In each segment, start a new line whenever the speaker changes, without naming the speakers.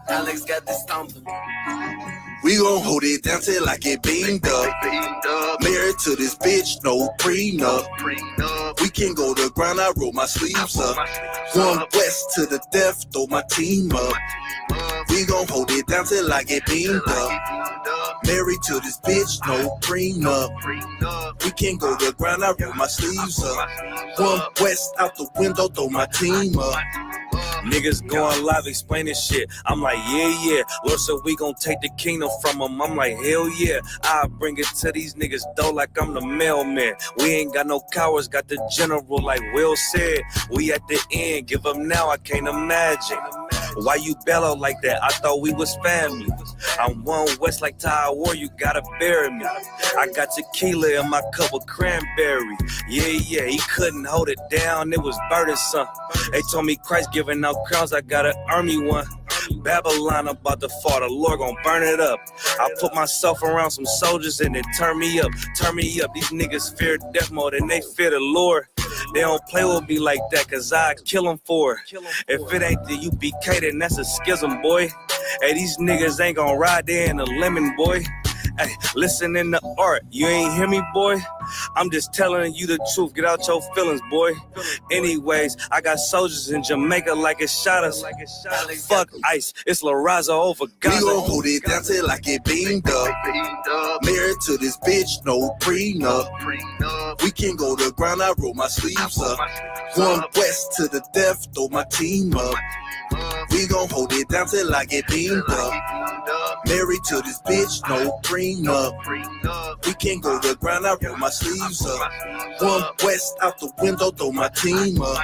Alex got this stomping.
We gon' hold it down till I get beamed up. Married to this bitch, no prenup. We can go to ground, I roll my sleeves up. One West to the death, throw my team up. We gon' hold it down till I get beamed up. Married to this bitch, no prenup. We can go to ground, I roll my sleeves up. One West out the window, throw my team up.
Niggas going live explaining shit. I'm like, yeah. Lord said we gon' take the kingdom from them. I'm like, hell yeah. I bring it to these niggas though like I'm the mailman. We ain't got no cowards, got the general like Will said. We at the end, give up now, I can't imagine. Why you bellow like that? I thought we was family. I'm one West like Ty War, you gotta bury me. I got tequila in my cup of cranberry. Yeah, he couldn't hold it down, it was burdensome. They told me Christ giving out crowns, I gotta earn me one. Babylon about to fall, the Lord gon' burn it up. I put myself around some soldiers and it turn me up. These niggas fear death more than they fear the Lord. They don't play with me like that, cause I kill them for it. If it ain't the UBK, then that's a schism, boy. Hey, these niggas ain't gon' ride there in a lemon, boy. Hey, listen in the art, you ain't hear me, boy? I'm just telling you the truth, get out your feelings, boy. Anyways, I got soldiers in Jamaica like it shot us. Fuck ICE, it's La Raza over Gaza.
We gon' hold it down till I get beamed up. Married to this bitch, no prenup. We can go to ground, I roll my sleeves up. One West to the death, throw my team up. We gon' hold it down till I get beamed up. Married to this bitch, no prenup. We can go to ground, I roll my sleeves up. One West out the window, throw my team up.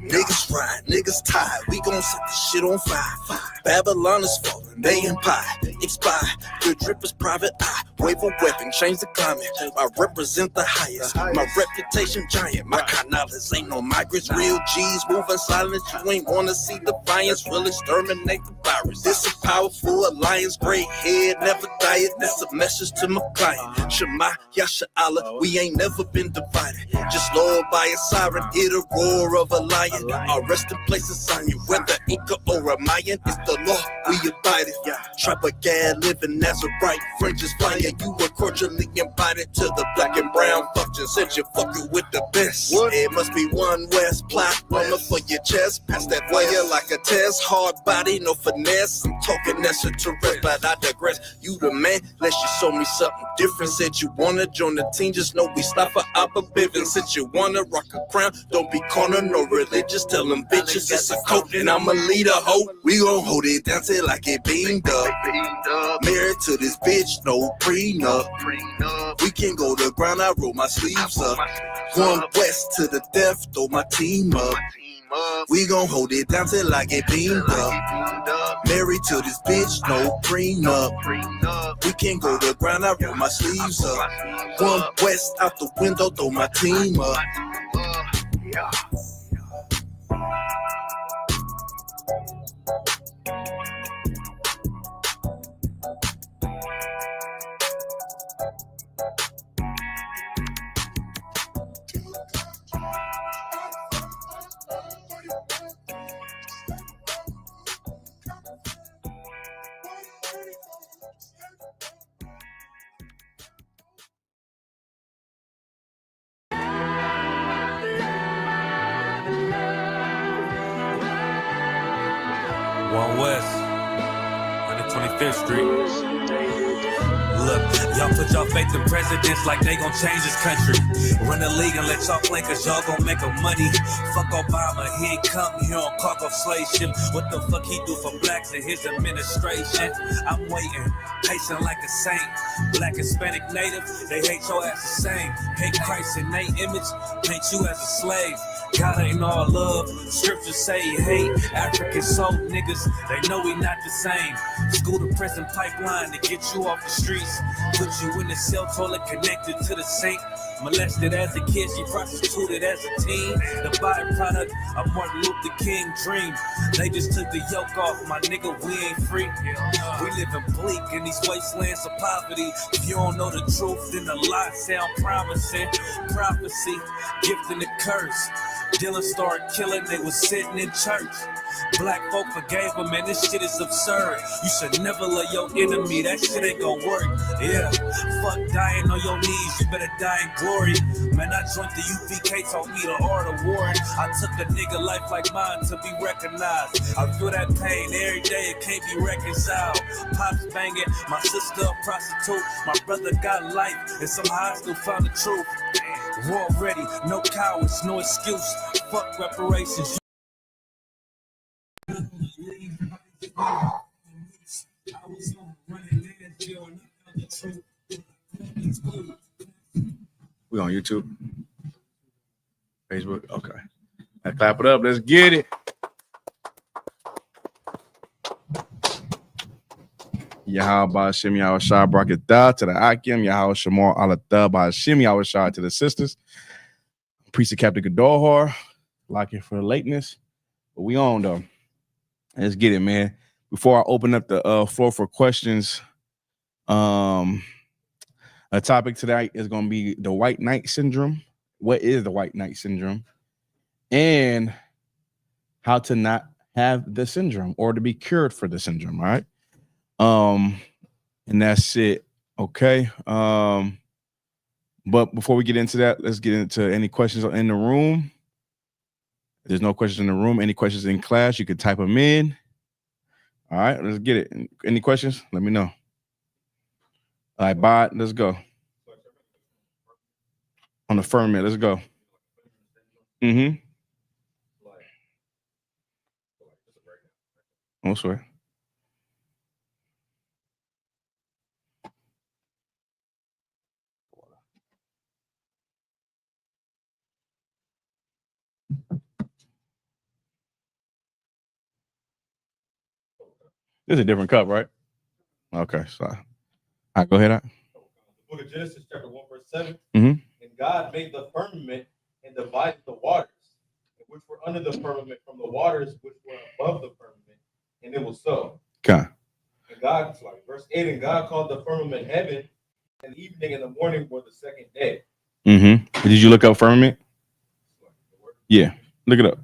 Niggas ride, niggas tired, we gon' set this shit on fire. Babylon is falling, they empire, expire. The drip is private eye, wave a weapon, change the climate. I represent the highest, my reputation giant. My canales ain't no migrants, real G's moving silent. You ain't wanna see defiance, will exterminate the virus. This a powerful alliance, great head, never diet. This a message to my client. Shema, Yasha Allah, we ain't never been divided. Just lulled by a siren, hear the roar of a lion. Our resting place is on you, whether Inca or a Mayan. It's the law, we abide it. Tribe of Gad, living Nazarite, French is fire. You were cordially invited to the black and brown function. Since you're fucking with the best, it must be one West plot, runner for your chest. Pass that wire like a test, hard body, no finesse. I'm talking extraterrestrial, but I digress. You the man, unless you show me something different. Said you wanna join the team, just know we stop for Abba Bivin. Since you wanna rock a crown, don't be corner, no religious. Tell them bitches it's a cult and I'm a leader, ho. We gon' hold it down till I get beamed up. Married to this bitch, no prenup. We can go to ground, I roll my sleeves up. One West to the death, throw my team up. We gon' hold it down till I get beamed up. Married to this bitch, no prenup. We can go to ground, I roll my sleeves up. One West out the window, throw my team up. Yeah.
One West, 125th Street. Look, y'all put y'all faith in presidents like they gon' change this country. Run the league and let y'all play cause y'all gon' make a money. Fuck Obama, he ain't come here on cargo off slave ship. What the fuck he do for blacks in his administration? I'm waiting, patient like a saint. Black, Hispanic, Native, they hate your ass the same. Hate Christ in they image, paint you as a slave. God ain't all love, scriptures say he hate. African soul niggas, they know we not the same. School to prison pipeline to get you off the streets. Put you in the cell toilet connected to the sink. Molested as a kid, she prostituted as a teen. The byproduct of Martin Luther King dream. They just took the yoke off, my nigga, we ain't free. We living bleak in these wastelands of poverty. If you don't know the truth, then the lie sound promising. Prophecy, gift and the curse. Dylan started killing, they was sitting in church. Black folk forgave him, man, this shit is absurd. You should never love your enemy, that shit ain't gon' work. Yeah, fuck dying on your knees, you better die in glory. Man, I joined the UVK, taught me the art of warring. I took a nigga life like mine to be recognized. I feel that pain every day, it can't be reconciled. Pops banging, my sister a prostitute. My brother got life, and somehow I still found the truth. War ready, no cowards, no excuse. Fuck reparations.
We on YouTube, Facebook. Okay, let's clap it up. Let's get it. Yahweh Shem Yahweh Shah Brakatah to the Akim, Yahweh Shamar Alatah by Shem Yahweh Shah to the sisters. Priest of Capt Gadalhar, locking for the lateness. But we on though. Let's get it, man. Before I open up the floor for questions, a topic tonight is going to be the white knight syndrome. What is the white knight syndrome? And how to not have the syndrome or to be cured for the syndrome, all right? And that's it. Okay. But before we get into that, let's get into any questions in the room. If there's no questions in the room. Any questions in class, you can type them in. All right, let's get it. Any questions? Let me know. All right, Bot, let's go. On the firmament, let's go. Mm-hmm. Oh, sorry. This is a different cup, right? Okay, so all right, go ahead.
The book of Genesis, chapter 1, verse 7.
Mm-hmm.
And God made the firmament and divided the waters, which were under the firmament from the waters which were above the firmament, and it was so.
Okay.
And God, verse 8, and God called the firmament heaven, and the evening and the morning were the second day.
Mm-hmm. Did you look up firmament? Yeah, look it up.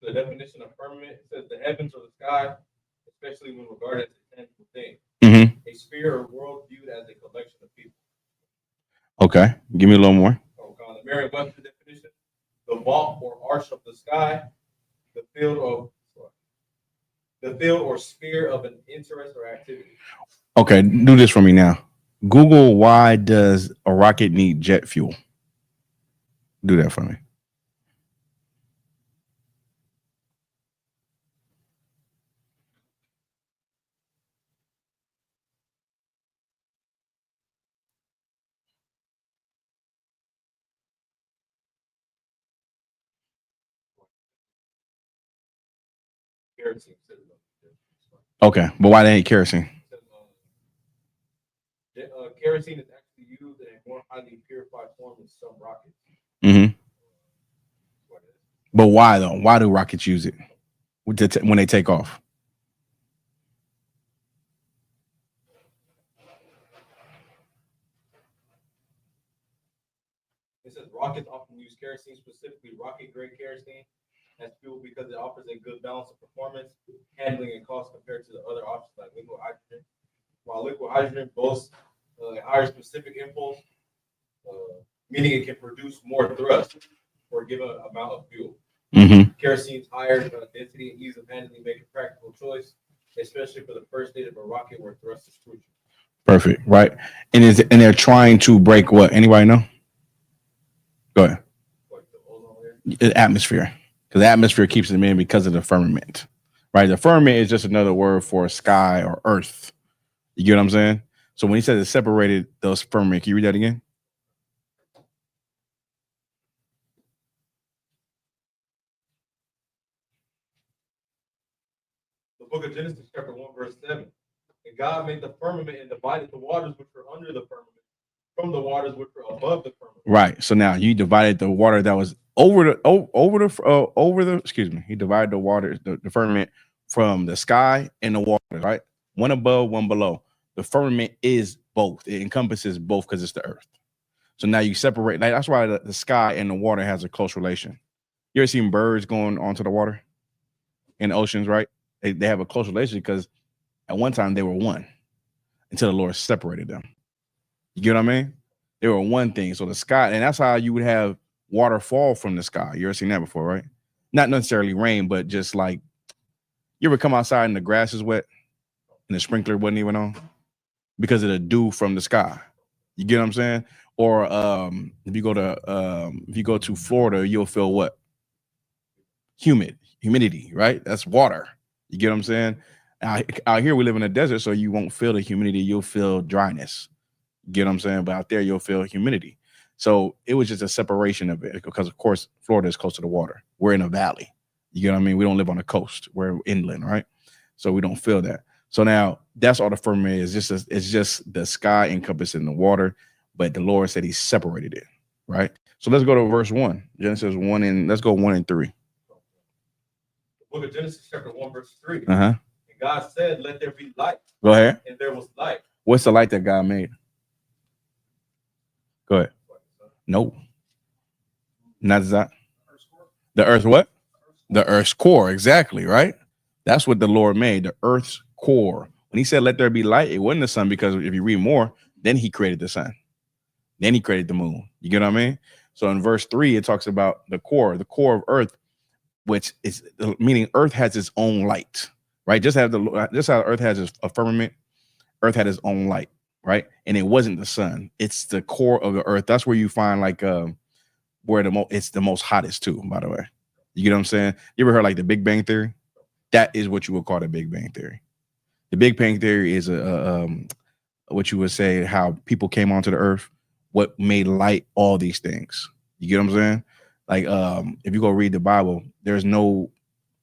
The definition of firmament, it says the heavens or the sky, especially when regarded as a tangible thing.
Mm-hmm.
A sphere or world viewed as a collection of people.
Okay, give me a little more.
The Merriam-Webster definition: the vault or arch of the sky, the field or sphere of an interest or activity.
Okay, do this for me now. Google, why does a rocket need jet fuel? Do that for me.
Kerosene.
Okay, but why they ain't kerosene?
Kerosene is actually used in a more highly purified form in some rockets.
Mm-hmm. But why though? Why do rockets use it when they take off?
It says rockets often use kerosene, specifically rocket-grade kerosene, as fuel because it offers a good balance of performance, handling, and cost compared to the other options like liquid hydrogen. While liquid hydrogen boasts a higher specific impulse, meaning it can produce more thrust for a given amount of fuel.
Mm-hmm.
Kerosene's higher density and ease of handling make a practical choice, especially for the first stage of a rocket where thrust is crucial.
Perfect, right? And they're trying to break what? Anybody know? Go ahead.
Like the ozone layer?
The atmosphere, because the atmosphere keeps them in because of the firmament, right? The firmament is just another word for sky or earth. You get what I'm saying? So when he says it separated those firmament, can you read that again?
book of Genesis, chapter 1, verse 7. And God made the firmament and divided the waters which were under the firmament from the waters which were above the firmament.
Right. So now you divided the water that was over the excuse me. He divided the water, the firmament from the sky and the water, right? One above, one below. The firmament is both. It encompasses both because it's the earth. So now you separate. Like, that's why the sky and the water has a close relation. You ever seen birds going onto the water in the oceans, right? They have a close relation because at one time they were one until the Lord separated them. You get what I mean? They were one thing. So the sky, and that's how you would have water fall from the sky. You ever seen that before, right? Not necessarily rain, but just like, you ever come outside and the grass is wet and the sprinkler wasn't even on because of the dew from the sky. You get what I'm saying? Or if you go to Florida, you'll feel what? Humidity, right? That's water. You get what I'm saying? Out here we live in a desert, so you won't feel the humidity. You'll feel dryness. You get what I'm saying? But out there you'll feel humidity. So it was just a separation of it because, of course, Florida is close to the water. We're in a valley. You get what I mean? We don't live on the coast. We're inland, right? So we don't feel that. So now that's all the firmament is. It's just the sky encompassing the water, but the Lord said He separated it, right? So let's go to verse 1. Genesis 1 and let's go 1 and 3.
The book of Genesis, chapter 1, verse 3.
Uh-huh.
And God said, "Let there be light."
Go ahead.
And there was light.
What's the light that God made? Go ahead. Nope. Not that. The earth what? The earth's core, exactly, right? That's what the Lord made, the earth's core. When He said, "Let there be light," it wasn't the sun, because if you read more, then He created the sun. Then He created the moon. You get what I mean? So in verse 3, it talks about the core of earth, which is meaning earth has its own light, right? Just how earth has a firmament, earth had its own light, right? And it wasn't the sun. It's the core of the earth. That's where you find like where it's the most hottest too, by the way. You get what I'm saying? You ever heard like the Big Bang Theory? That is what you would call the Big Bang Theory. The Big Bang Theory is what you would say how people came onto the earth, what made light, all these things. You get what I'm saying? Like if you go read the Bible, there's no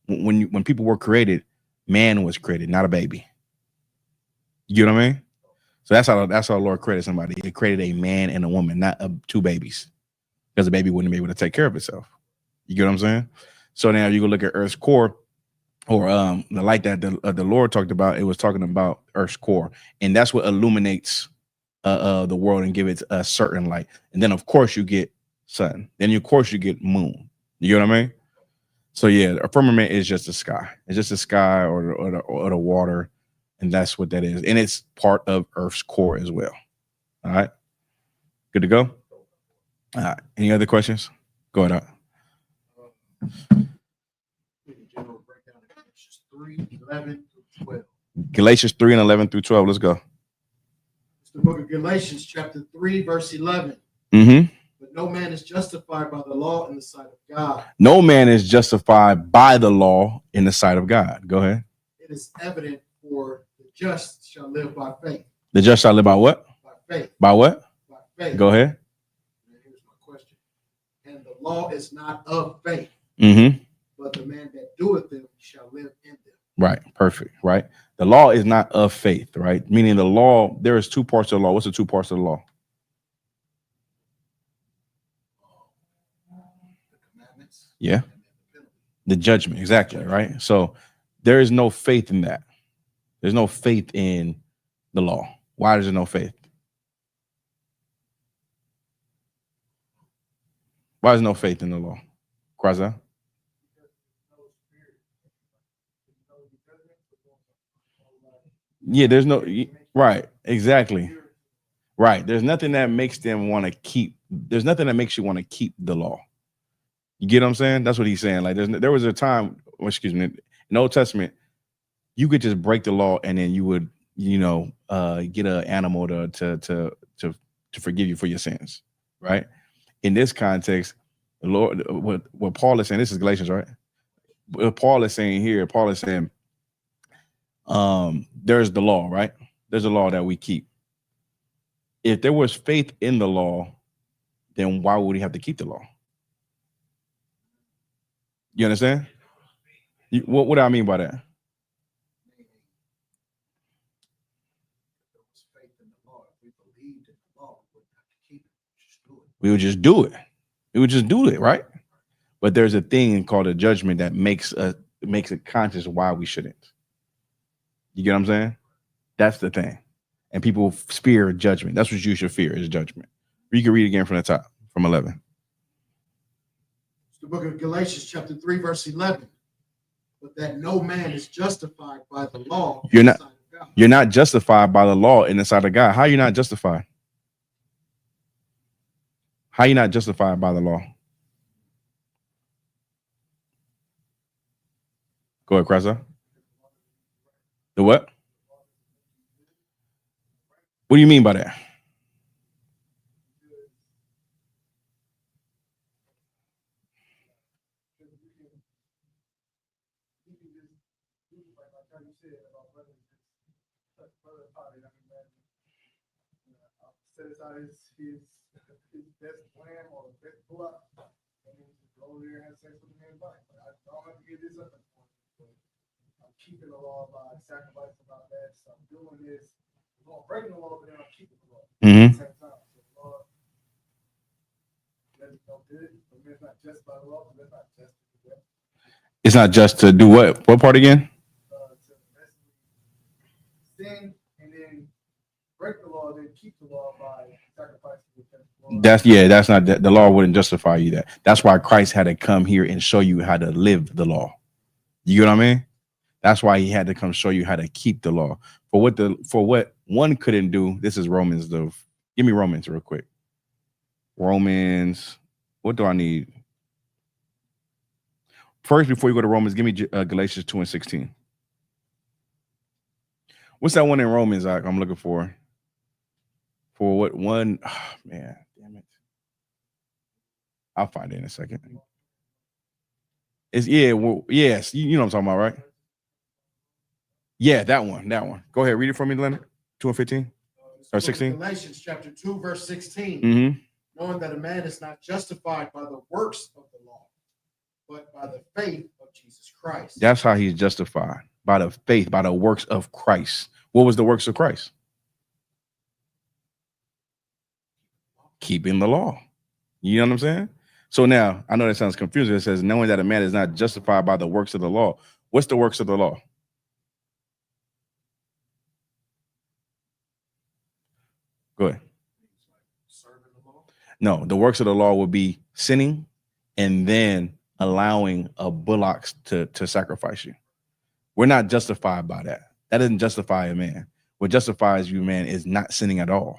when people were created, man was created, not a baby. You get what I mean? So that's how the Lord created somebody. He created a man and a woman, not two babies, because the baby wouldn't be able to take care of itself. You get what I'm saying? So now you go look at Earth's core, or the light that the Lord talked about. It was talking about Earth's core, and that's what illuminates the world and give it a certain light. And then of course you get sun. Then of course you get moon. You get what I mean? So yeah, a firmament is just the sky. It's just the sky or the water, and that's what that is. And it's part of Earth's core as well. All right, good to go. All right. Any other questions? Go ahead.
General breakdown of Galatians 3:11-12.
Galatians 3 and 11 through 12. Let's go.
It's the book of Galatians, chapter 3, verse 11.
Mm-hmm.
But no man is justified by the law in the sight of God.
No man is justified by the law in the sight of God. Go ahead.
It is evident, for the just shall live by faith.
The just shall live by what?
By faith.
By what?
By faith.
Go ahead.
And here's my question. And the law is not of faith,
Mm-hmm.
but the man that doeth them shall live in them.
Right. Perfect. Right. The law is not of faith, right? Meaning the law, there is two parts of the law. What's the two parts of the law?
The commandments.
Yeah.
And the penalty.
The judgment. Exactly. Right. So there is no faith in that. There's no faith in the law. Why is there no faith? Why is no faith in the law? Kraza? Yeah, there's no right, exactly. Right. There's nothing that makes them want to keep. There's nothing that makes you want to keep the law. You get what I'm saying? That's what he's saying. Like there was a time, excuse me, in the Old Testament, you could just break the law and then you would, get an animal to forgive you for your sins. Right. In this context, the Lord, what Paul is saying, this is Galatians, right? What Paul is saying here, Paul is saying, there's the law, right? There's a law that we keep. If there was faith in the law, then why would he have to keep the law? You understand? What do I mean by that? We would just do it. We would just do it, right? But there's a thing called a judgment that makes it conscious why we shouldn't. You get what I'm saying? That's the thing. And people fear judgment. That's what you should fear is judgment. You can read again from the top, from 11.
It's the book of Galatians, chapter 3, verse 11. But that no man is justified by the law.
You're not justified by the law in the sight of God. How are you not justified? How are you not justified by the law? Go ahead, Cressa. The what? What do you mean by that?
His best plan or best pull-up, and then go there and have sex with the man's body. But I don't have to get this up. I'm keeping the law by sacrificing my bad. So I'm doing this. I'm breaking the law, but then I'm keeping the law. At the same time. So the law, that's no good. But it's not just by the law, but it's not just to do that.
It's not just to do what? What part again?
To sin and then break the law, then keep the law by sacrificing.
That's not the law wouldn't justify you that. That's why Christ had to come here and show you how to live the law. You get what I mean? That's why he had to come show you how to keep the law. For what one couldn't do, this is Romans. Give me Romans real quick. Romans, what do I need? First, before you go to Romans, give me Galatians 2 and 16. What's that one in Romans I'm looking for? For what one? Oh, man, damn it. I'll find it in a second. Yes, you know what I'm talking about, right? Yeah, that one. Go ahead, read it for me, Leonard. 2 and 15 or 16.
Galatians chapter 2, verse 16.
Mm-hmm.
Knowing that a man is not justified by the works of the law, but by the faith of Jesus Christ.
That's how he's justified, by the faith, by the works of Christ. What was the works of Christ? Keeping the law. You know what I'm saying? So now, I know that sounds confusing. It says, knowing that a man is not justified by the works of the law. What's the works of the law? Go ahead. No, the works of the law would be sinning and then allowing a bullock to sacrifice you. We're not justified by that. That doesn't justify a man. What justifies you, man, is not sinning at all.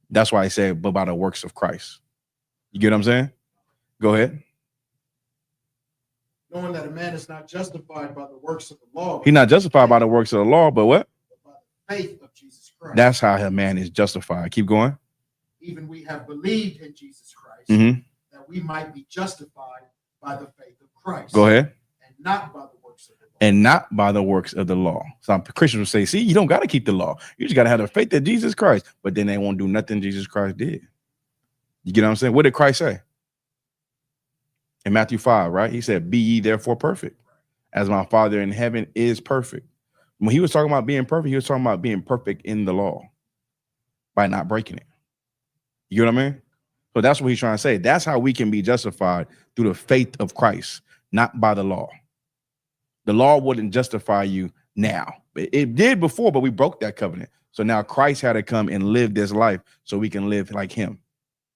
That's why I said, but by the works of Christ. You get what I'm saying? Go ahead.
Knowing that a man is not justified by the works of the law.
He's not justified by the works of the law, but what?
By the faith of Jesus Christ.
That's how a man is justified. Keep going.
Even we have believed in Jesus Christ, that we might be justified by the faith of Christ.
Go ahead.
And not by the works of the law.
And not by the works of the law. Some Christians will say, see, you don't got to keep the law. You just got to have the faith that Jesus Christ. But then they won't do nothing Jesus Christ did. You get what I'm saying? What did Christ say? In Matthew 5, right? He said, be ye therefore perfect, as my Father in heaven is perfect. When he was talking about being perfect, he was talking about being perfect in the law by not breaking it. You know what I mean? So that's what he's trying to say. That's how we can be justified through the faith of Christ, not by the law. The law wouldn't justify you now. It did before, but we broke that covenant. So now Christ had to come and live this life so we can live like him.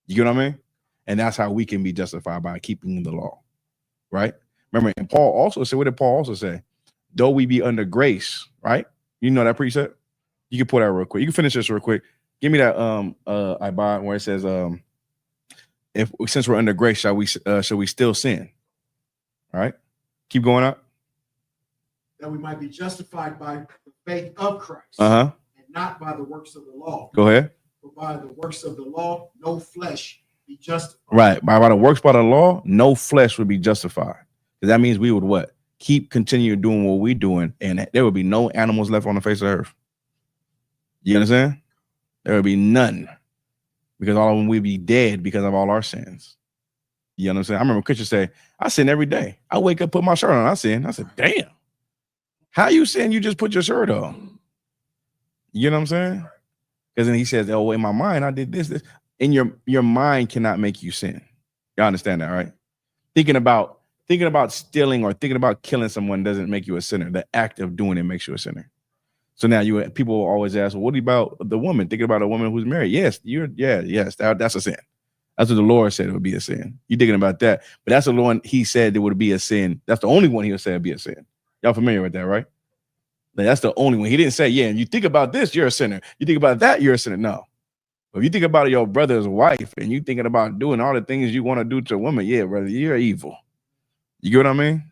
You know what I mean? And that's how we can be justified, by keeping the law, right? Remember, and Paul also said, what did Paul also say? Though we be under grace, right? You know that precept? You can pull that real quick. You can finish this real quick. Give me that I buy where it says, if since we're under grace, shall we still sin? All right. Keep going up.
That we might be justified by the faith of Christ.
And
not by the works of the law.
Go ahead.
But by the works of the law, no flesh be justified.
Right. By the works by the law, no flesh would be justified. Because that means we would what? Continue doing what we're doing, and there would be no animals left on the face of the earth. You understand? There would be none. Because all of them would be dead because of all our sins. You understand? I remember Christians say, I sin every day. I wake up, put my shirt on, I sin. I said, damn. How you sin? You just put your shirt on. You know what I'm saying? Because then he says, oh, in my mind, I did this. in your mind cannot make you sin. Y'all understand that, right? Thinking about stealing or thinking about killing someone doesn't make you a sinner. The act of doing it makes you a sinner. So now people will always ask, well, what about the woman? Thinking about a woman who's married. Yes, that's a sin. That's what the Lord said it would be a sin. You're thinking about that. But that's the one he said it would be a sin. That's the only one he would say it'd be a sin. Y'all familiar with that, right? That's the only one. He didn't say, yeah, and you think about this, you're a sinner. You think about that, you're a sinner. No. If you think about your brother's wife and you thinking about doing all the things you want to do to a woman, yeah, brother, you're evil. You get what I mean?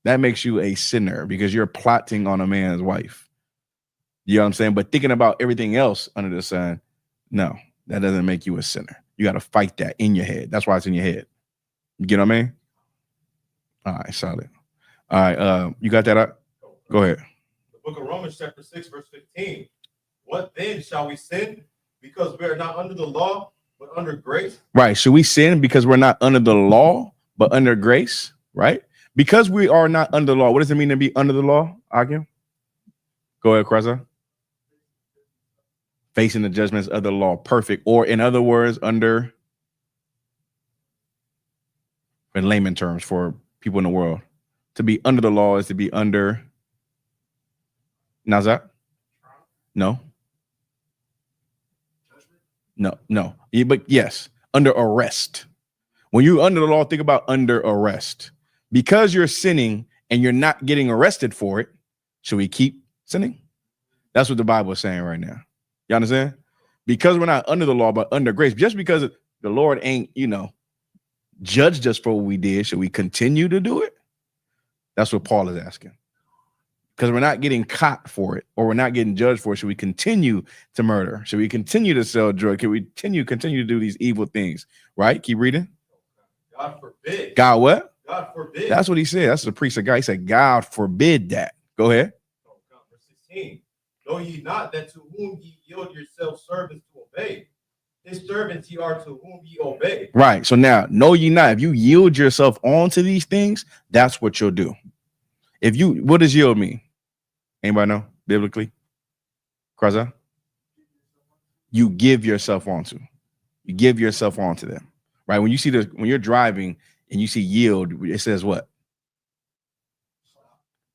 That makes you a sinner because you're plotting on a man's wife. You know what I'm saying? But thinking about everything else under the sun, no, that doesn't make you a sinner. You got to fight that in your head. That's why it's in your head. You get what I mean? All right, solid. All right, you got that up? Go ahead.
The book of Romans chapter 6, verse 15. What then shall we sin? Because we are not under the law, but under grace.
Right. Should we sin because we're not under the law, but under grace? Right. Because we are not under the law. What does it mean to be under the law, Akim? Go ahead, Kraza. Facing the judgments of the law. Perfect. Or in other words, in layman terms for people in the world, to be under the law is to be under. Nazat? No. No. But yes, under arrest. When you're under the law, think about under arrest. Because you're sinning and you're not getting arrested for it, should we keep sinning? That's what the Bible is saying right now. You understand? Because we're not under the law, but under grace. Just because the Lord ain't, judged us for what we did, should we continue to do it? That's what Paul is asking. Because we're not getting caught for it, or we're not getting judged for it. Should we continue to murder? Should we continue to sell drugs? Can we continue to do these evil things? Right? Keep reading.
God forbid.
God what?
God forbid.
That's what he said. That's the priest of God. He said, God forbid that. Go ahead.
Verse 16. Know ye not that to whom ye yield yourselves servants to obey, his servants ye are to whom ye obey.
Right. So now, know ye not, if you yield yourself onto these things, that's what you'll do. What does yield mean? Anybody know biblically? Kraza? You give yourself onto. You give yourself onto them. Right? When you're driving and you see yield, it says what?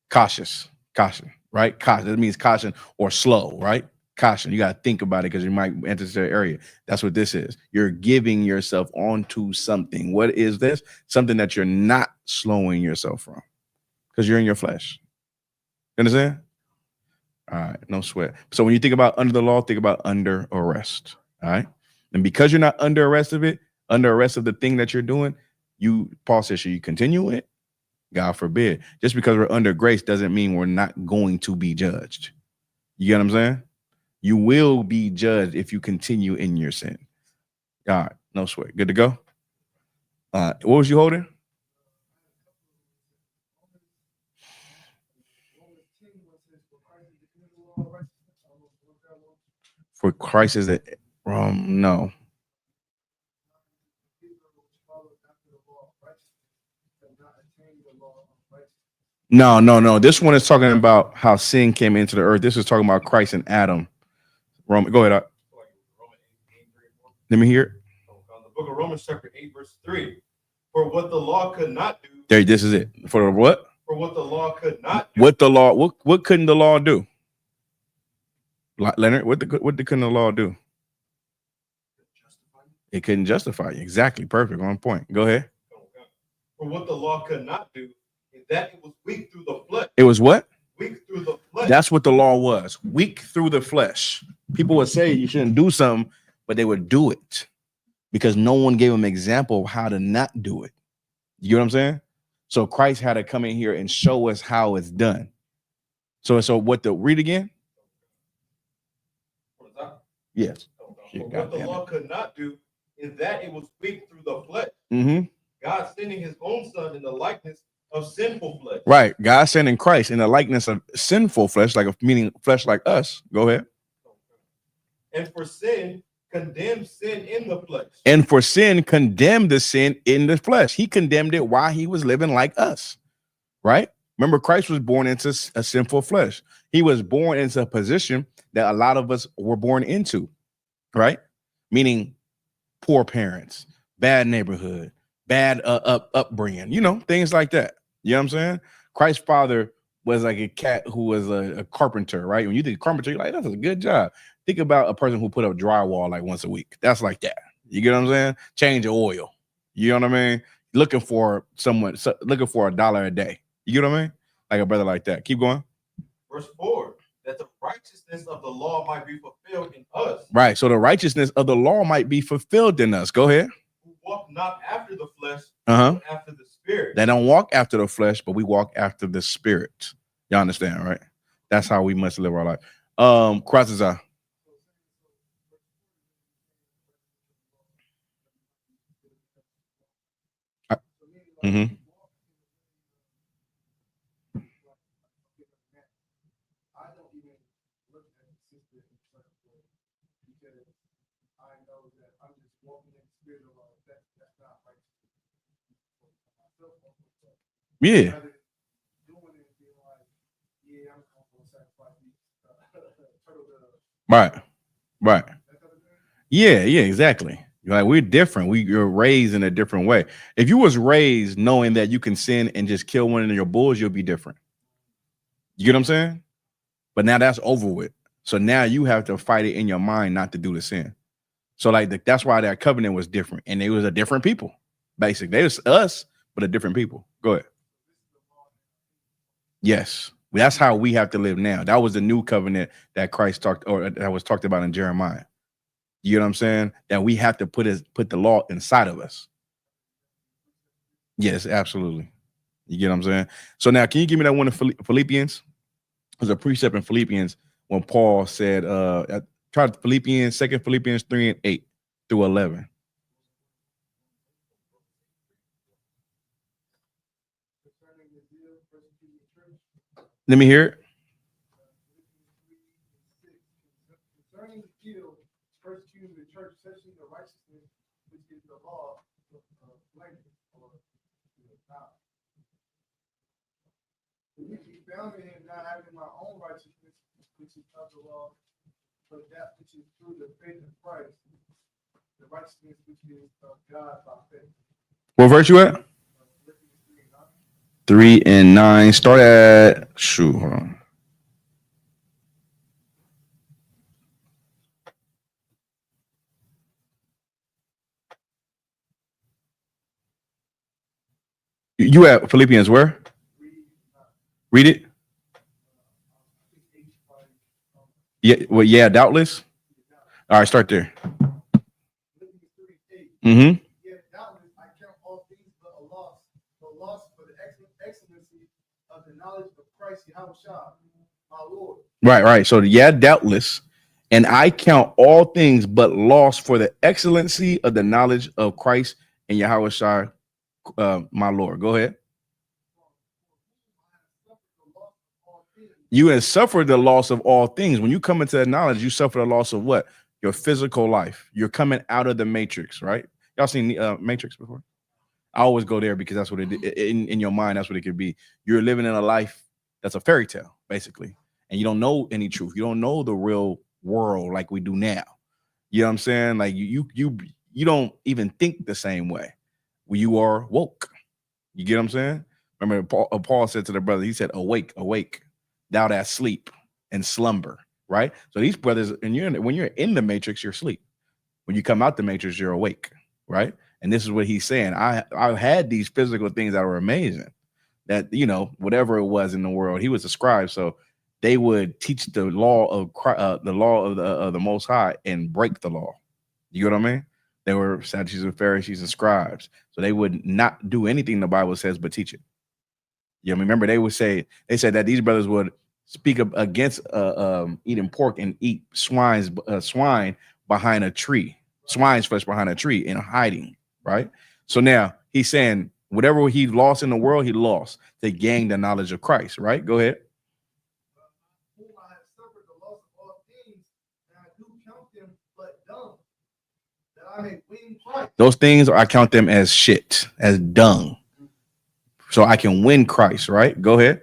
Caution, right? Caution. That means caution or slow, right? Caution. You got to think about it because you might enter the area. That's what this is. You're giving yourself onto something. What is this? Something that you're not slowing yourself from because you're in your flesh. You understand? All right. No sweat. So when you think about under the law, think about under arrest. All right. And because you're not under arrest of the thing that you're doing, Paul says, should you continue it? God forbid. Just because we're under grace doesn't mean we're not going to be judged. You get what I'm saying? You will be judged if you continue in your sin. All right, no sweat. Good to go? What was you holding? For Christ is it? No. No. This one is talking about how sin came into the earth. This is talking about Christ and Adam. Go ahead. Let me hear it.
The book of Romans chapter 8, verse 3. For what the law could not do.
There, this is it. For what?
For what the law could not do.
What couldn't the law do? Leonard, what couldn't the law do? It couldn't justify you. Exactly. Perfect. On point. Go ahead.
For what the law could not do is that it was weak through the flesh.
It was what?
Weak through the flesh.
That's what the law was. Weak through the flesh. People would say you shouldn't do something, but they would do it because no one gave them an example of how to not do it. You know what I'm saying? So Christ had to come in here and show us how it's done. So read again? Yes.
What the law could not do is that it was weak through the flesh.
Mm-hmm.
God sending his own son in the likeness of sinful flesh.
Right. God sending Christ in the likeness of sinful flesh, meaning flesh like us. Go ahead.
And for sin, condemned sin in the flesh.
And for sin, condemned the sin in the flesh. He condemned it while he was living like us. Right? Remember, Christ was born into a sinful flesh. He was born into a position that a lot of us were born into. Right? Meaning poor parents, bad neighborhood, bad upbringing, you know, things like that. You know what I'm saying? Christ's father was like a cat who was a carpenter, right? When you think carpenter, you're like, that's a good job. Think about a person who put up drywall like once a week. That's like that. You get what I'm saying? Change of oil. You know what I mean? Looking for looking for $1 a day. You get what I mean? Like a brother like that. Keep going.
Verse 4, that the righteousness of the law might be fulfilled in us.
Right. So the righteousness of the law might be fulfilled in us. Go ahead.
Who walk not after the flesh,
but
after the spirit.
They don't walk after the flesh, but we walk after the spirit. Y'all understand, right? That's how we must live our life. Crosses out. Mm-hmm. Yeah. Right. Right. Yeah, exactly. Like we're different. You're raised in a different way. If you was raised knowing that you can sin and just kill one of your bulls, you'll be different. You get what I'm saying? But now that's over with. So now you have to fight it in your mind not to do the sin. So like that's why that covenant was different, and it was a different people. Basically, they was us, but a different people. Go ahead. Yes, that's how we have to live now. That was the new covenant that Christ talked, or that was talked about in Jeremiah. You know what I'm saying? That we have to put the law inside of us. Yes, absolutely. You get what I'm saying? So now, can you give me that one in Philippians? There's a precept in Philippians when Paul said, try Philippians, 2 Philippians 3:8 through 11. Let me hear it.
Concerning the guilt, persecuting the church, searching the righteousness, which is the law of blameless or not. Which he found in him, not having my own righteousness, which is of the law, but that which is through the faith of Christ, the righteousness which is of God by faith.
What verse you at? 3 and 9. Start at hold on. You at Philippians where? Read it. Yeah, well, yeah, doubtless. All right, start there. Mm-hmm. Right. So yeah, doubtless. And I count all things but loss for the excellency of the knowledge of Christ and Yahweh my Lord. Go ahead. You have suffered the loss of all things. When you come into that knowledge, you suffer the loss of what? Your physical life. You're coming out of the matrix, right? Y'all seen the Matrix before? I always go there because that's what it in your mind. That's what it could be. You're living in a life that's a fairy tale, basically, and you don't know any truth. You don't know the real world like we do now. You know what I'm saying? Like you don't even think the same way. When you are woke. You get what I'm saying? Remember, Paul said to the brother, he said, "Awake, awake, thou that sleep and slumber." Right? So these brothers, and when you're in the matrix, you're asleep. When you come out the matrix, you're awake. Right? And this is what he's saying. I had these physical things that were amazing. That, you know, whatever it was in the world, he was a scribe, so they would teach the law of the Most High and break the law. You know what I mean? They were Sadducees and Pharisees and scribes, so they would not do anything the Bible says but teach it. You know, remember they said that these brothers would speak against eating pork and eat swine behind a tree, swine's flesh behind a tree in hiding. Right. So now he's saying whatever he lost in the world, he lost to gain the knowledge of Christ. Right. Go ahead.
Whom I have suffered the loss of all things, and I do count them but dung, that I may win Christ. Those things
I count them as shit, as dung. So I can win Christ. Right. Go ahead.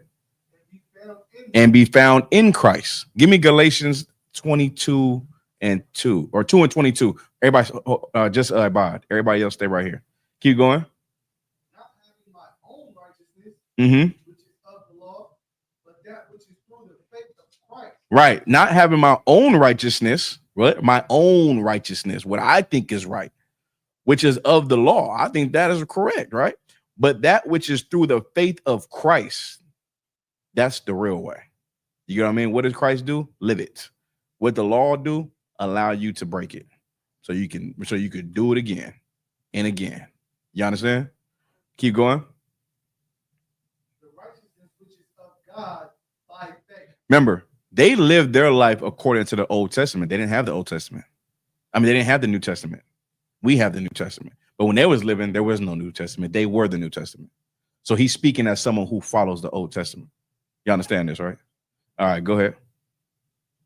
And be found in Christ. Give me Galatians 22 and 2 or 2 and 22. Everybody, just abide. Everybody else, stay right here. Keep going.
Not having my own righteousness,
Mm-hmm.
which is of the law, but that which is through the faith of Christ.
Right. Not having my own righteousness, right? My own righteousness, what I think is right, which is of the law. I think that is correct, right? But that which is through the faith of Christ, that's the real way. You know what I mean? What does Christ do? Live it. What the law do? Allow you to break it. So you could do it again and again. You understand? Keep going.
The righteousness which is of God by faith.
Remember, they lived their life according to the Old Testament. They didn't have the Old Testament. I mean, they didn't have the New Testament. We have the New Testament. But when they was living, there was no New Testament. They were the New Testament. So he's speaking as someone who follows the Old Testament. You understand this, right? All right, go ahead.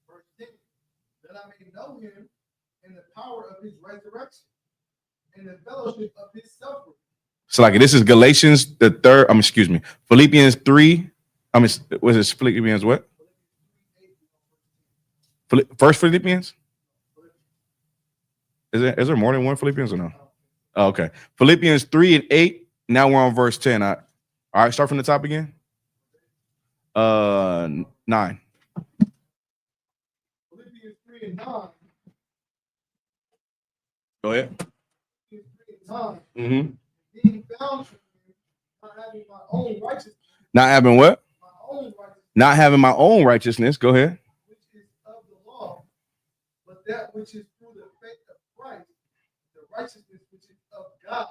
Verse 10, that I may know him in the power of his resurrection and the fellowship of his suffering.
So like this is Galatians the third, Philippians 3. Was it Philippians what? First Philippians? Is there more than one Philippians or no? Oh, okay. Philippians 3 and 8. Now we're on verse 10. All right, start from the top again. 9.
Philippians 3 and 9.
Go ahead.
Philippians 3 and 9.
Mm-hmm.
Being bound to him, not having my own righteousness.
Not having what?
My own righteousness.
Not having my own righteousness. Go ahead.
Which is of the law, but that which is through the faith of Christ, the righteousness which is of God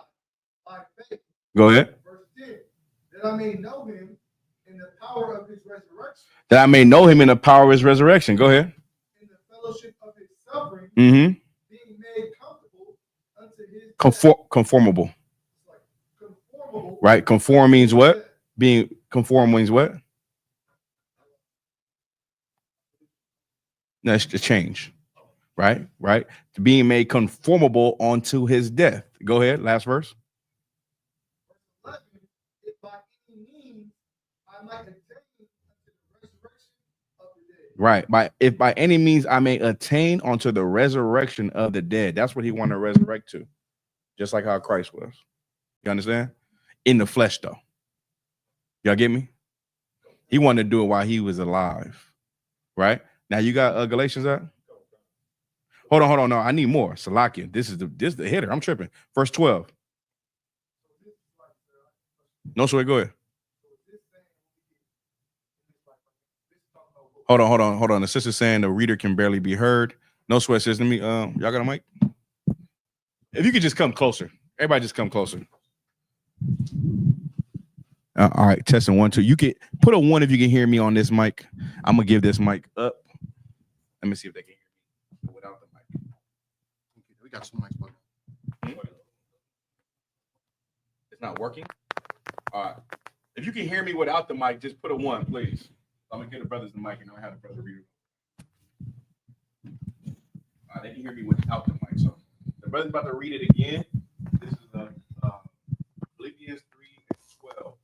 by faith.
Go ahead.
Verse 10, that I may know him in the power of his resurrection.
That I may know him in the power of his resurrection. Go ahead.
In the fellowship of his suffering,
Mm-hmm.
being made comfortable unto his
Conformable.
like conformable.
Right? Conform means what? Being conform means what? No, it's to change. Right? Right? To being made conformable onto his death. Go ahead. Last verse.
11, if by any means I might attain unto the resurrection of the dead.
Right. If by any means I may attain unto the resurrection of the dead. That's what he wanted to resurrect to. Just like how Christ was. You understand? In the flesh, though. Y'all get me? He wanted to do it while he was alive. Right? Now you got Galatians up? Hold on. No, I need more. Salakia. This is the hitter. I'm tripping. Verse 12. No, sweat. Go ahead. Hold on. The sister's saying the reader can barely be heard. No sweat, sis. Let me y'all got a mic? If you could just come closer. Everybody just come closer. All right, testing 1, 2. You can put a 1 if you can hear me on this mic. I'm gonna give this mic up. Let me see if they can hear me without the mic.
Okay, we got some mics.
It's not working. All right. If you can hear me without the mic, just put a 1, please. I'm gonna give the brothers the mic and I'll have the brother read it. They can hear me without the mic. So the brother's about to read it again. This is Philippians 3:12. Right?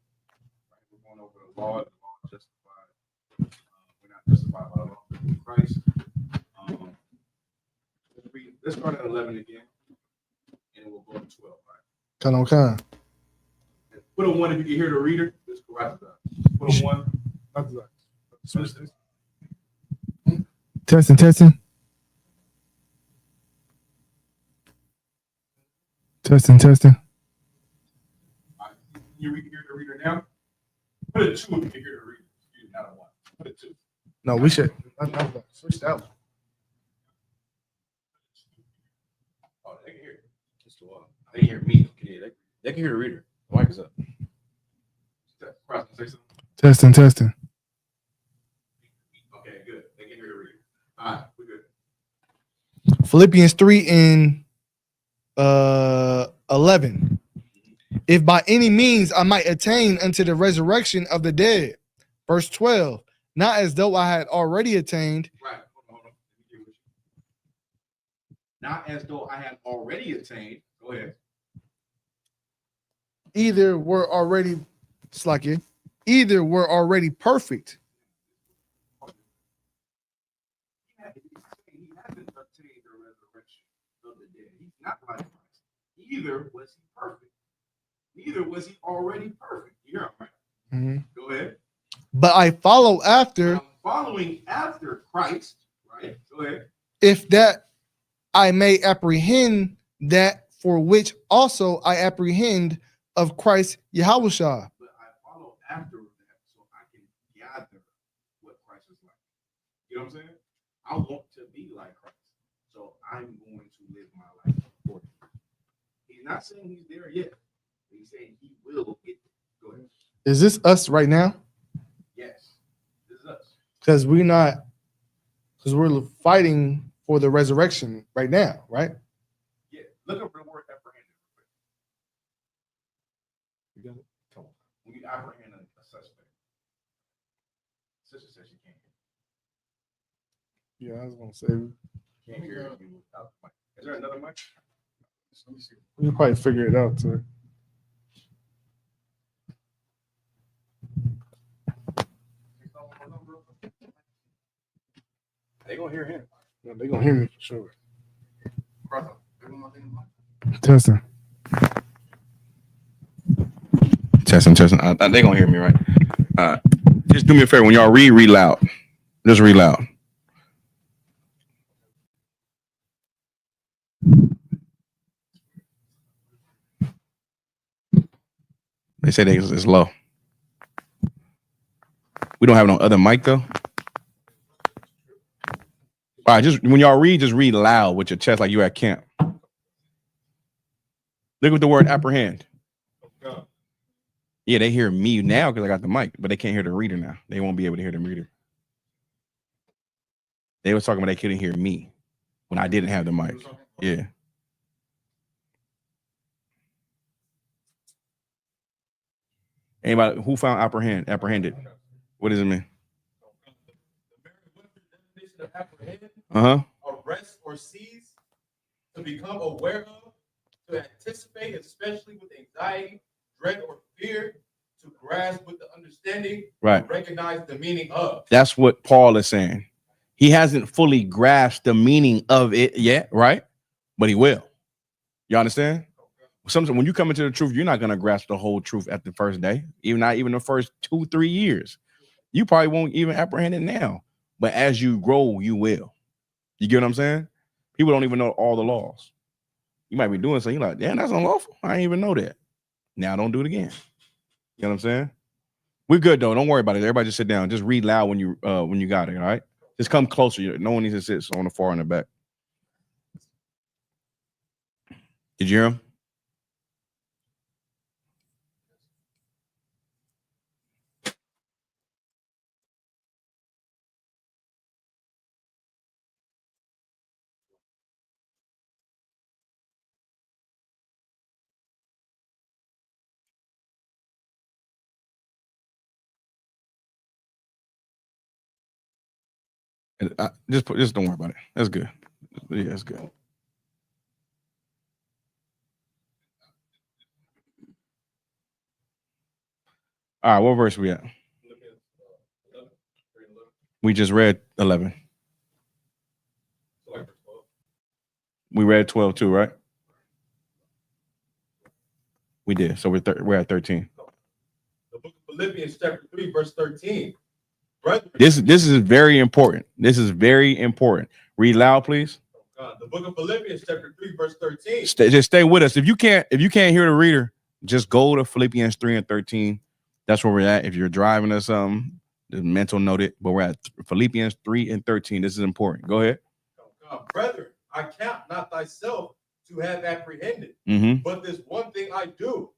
We're going over the law. The law is justified. We're not justified by the law through Christ. Let's start at 11 again, and we'll go to 12. Right?
Come.
Put a 1 if you can hear the reader. Let's go right to that. Put a 1.
Testing. Testing.
All right. You hear the reader now? Put a 2 if you can hear the reader. Excuse me, not a 1. Put a 2.
No, we should switch that one.
Oh, they can hear it. They can hear me. They can hear the reader. The mic is up.
Testing.
Okay, good. They can hear the reader. All right, we're good.
Philippians 3 and 11. If by any means I might attain unto the resurrection of the dead. Verse 12. Not as though I had already attained.
Right. Hold on. Not as though I had already attained. Go ahead.
Either were already perfect.
He hasn't attained the resurrection of the dead. not like Christ. Neither was he perfect. Neither was he already perfect. You hear him, right?
Mhm.
Go ahead.
But I follow after,
I'm following after Christ, right? Go ahead.
if that I may apprehend that for which also I apprehend of Christ Yahushua.
But I follow after that so I can gather what Christ is like. You know what I'm saying? I want to be like Christ. So I'm going to live my life accordingly. He's not saying he's there yet. He's saying he will get there. Go ahead.
Is this us right now?
Yes. This is us.
Because we're fighting for the resurrection right now, right?
Yeah. Look up the word apprehended. You got it? Come on. When you apprehend a suspect. Sister says she can't
Yeah, I was gonna say
hear you without the mic. Is there another mic? Let me see.
we'll probably figure it out too.
They gonna hear him.
Yeah, they're gonna hear me for sure. Testing.
Testing. They gonna hear me, right? Just do me a favor. When y'all read loud. Just read loud. They say it's low. We don't have no other mic though. All right, just when y'all read, just read loud with your chest like you at camp. Look at the word apprehend. Yeah, they hear me now because I got the mic, but they can't hear the reader now. They won't be able to hear the reader. They was talking about they couldn't hear me when I didn't have the mic. Yeah. Anybody who found apprehended? What does it mean? Uh-huh.
Arrest or seize, to become aware of, to anticipate, especially with anxiety, dread, or fear, to grasp with the understanding,
Right.
recognize the meaning of.
That's what Paul is saying. He hasn't fully grasped the meaning of it yet, right? But he will. You understand? Sometimes when you come into the truth, you're not going to grasp the whole truth at the first day, not even the first 2-3 years. You probably won't even apprehend it now. But as you grow, you will. You get what I'm saying? People don't even know all the laws. You might be doing something, you're like, damn, that's unlawful. I didn't even know that. Now don't do it again. You know what I'm saying? We're good though. Don't worry about it. Everybody just sit down. Just read loud when you got it, all right? Just come closer. No one needs to sit on the far in the back. Did you hear him? Just don't worry about it. That's good. Yeah, that's good. All right, what verse we at? We just read 11. We read 12 too, right? We did. So we're at 13.
The book of Philippians chapter 3, verse 13. Brethren,
This is very important. This is very important. Read loud, please.
the book of Philippians chapter 3, verse 13.
Just stay with us. If you can't hear the reader, just go to Philippians 3 and 13. That's where we're at. If you're driving or something, just mental note it. But we're at Philippians 3 and 13. This is important. Go ahead.
Brethren, I count not thyself to have apprehended, but this one thing I do,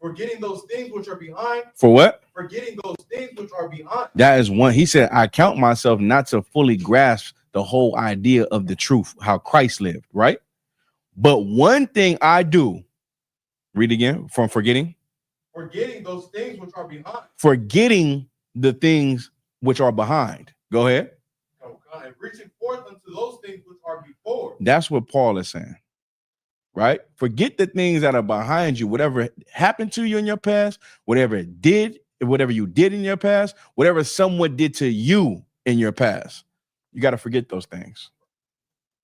forgetting those things which are behind.
For what?
Forgetting those things which are behind.
That is one. He said, I count myself not to fully grasp the whole idea of the truth, how Christ lived, right? But one thing I do, read again, from forgetting.
Forgetting those things which are behind.
Forgetting the things which are behind. Go ahead.
And reaching forth unto those things which are before.
That's what Paul is saying, right? Forget the things that are behind you, whatever happened to you in your past, whatever you did in your past, whatever someone did to you in your past. You got to forget those things.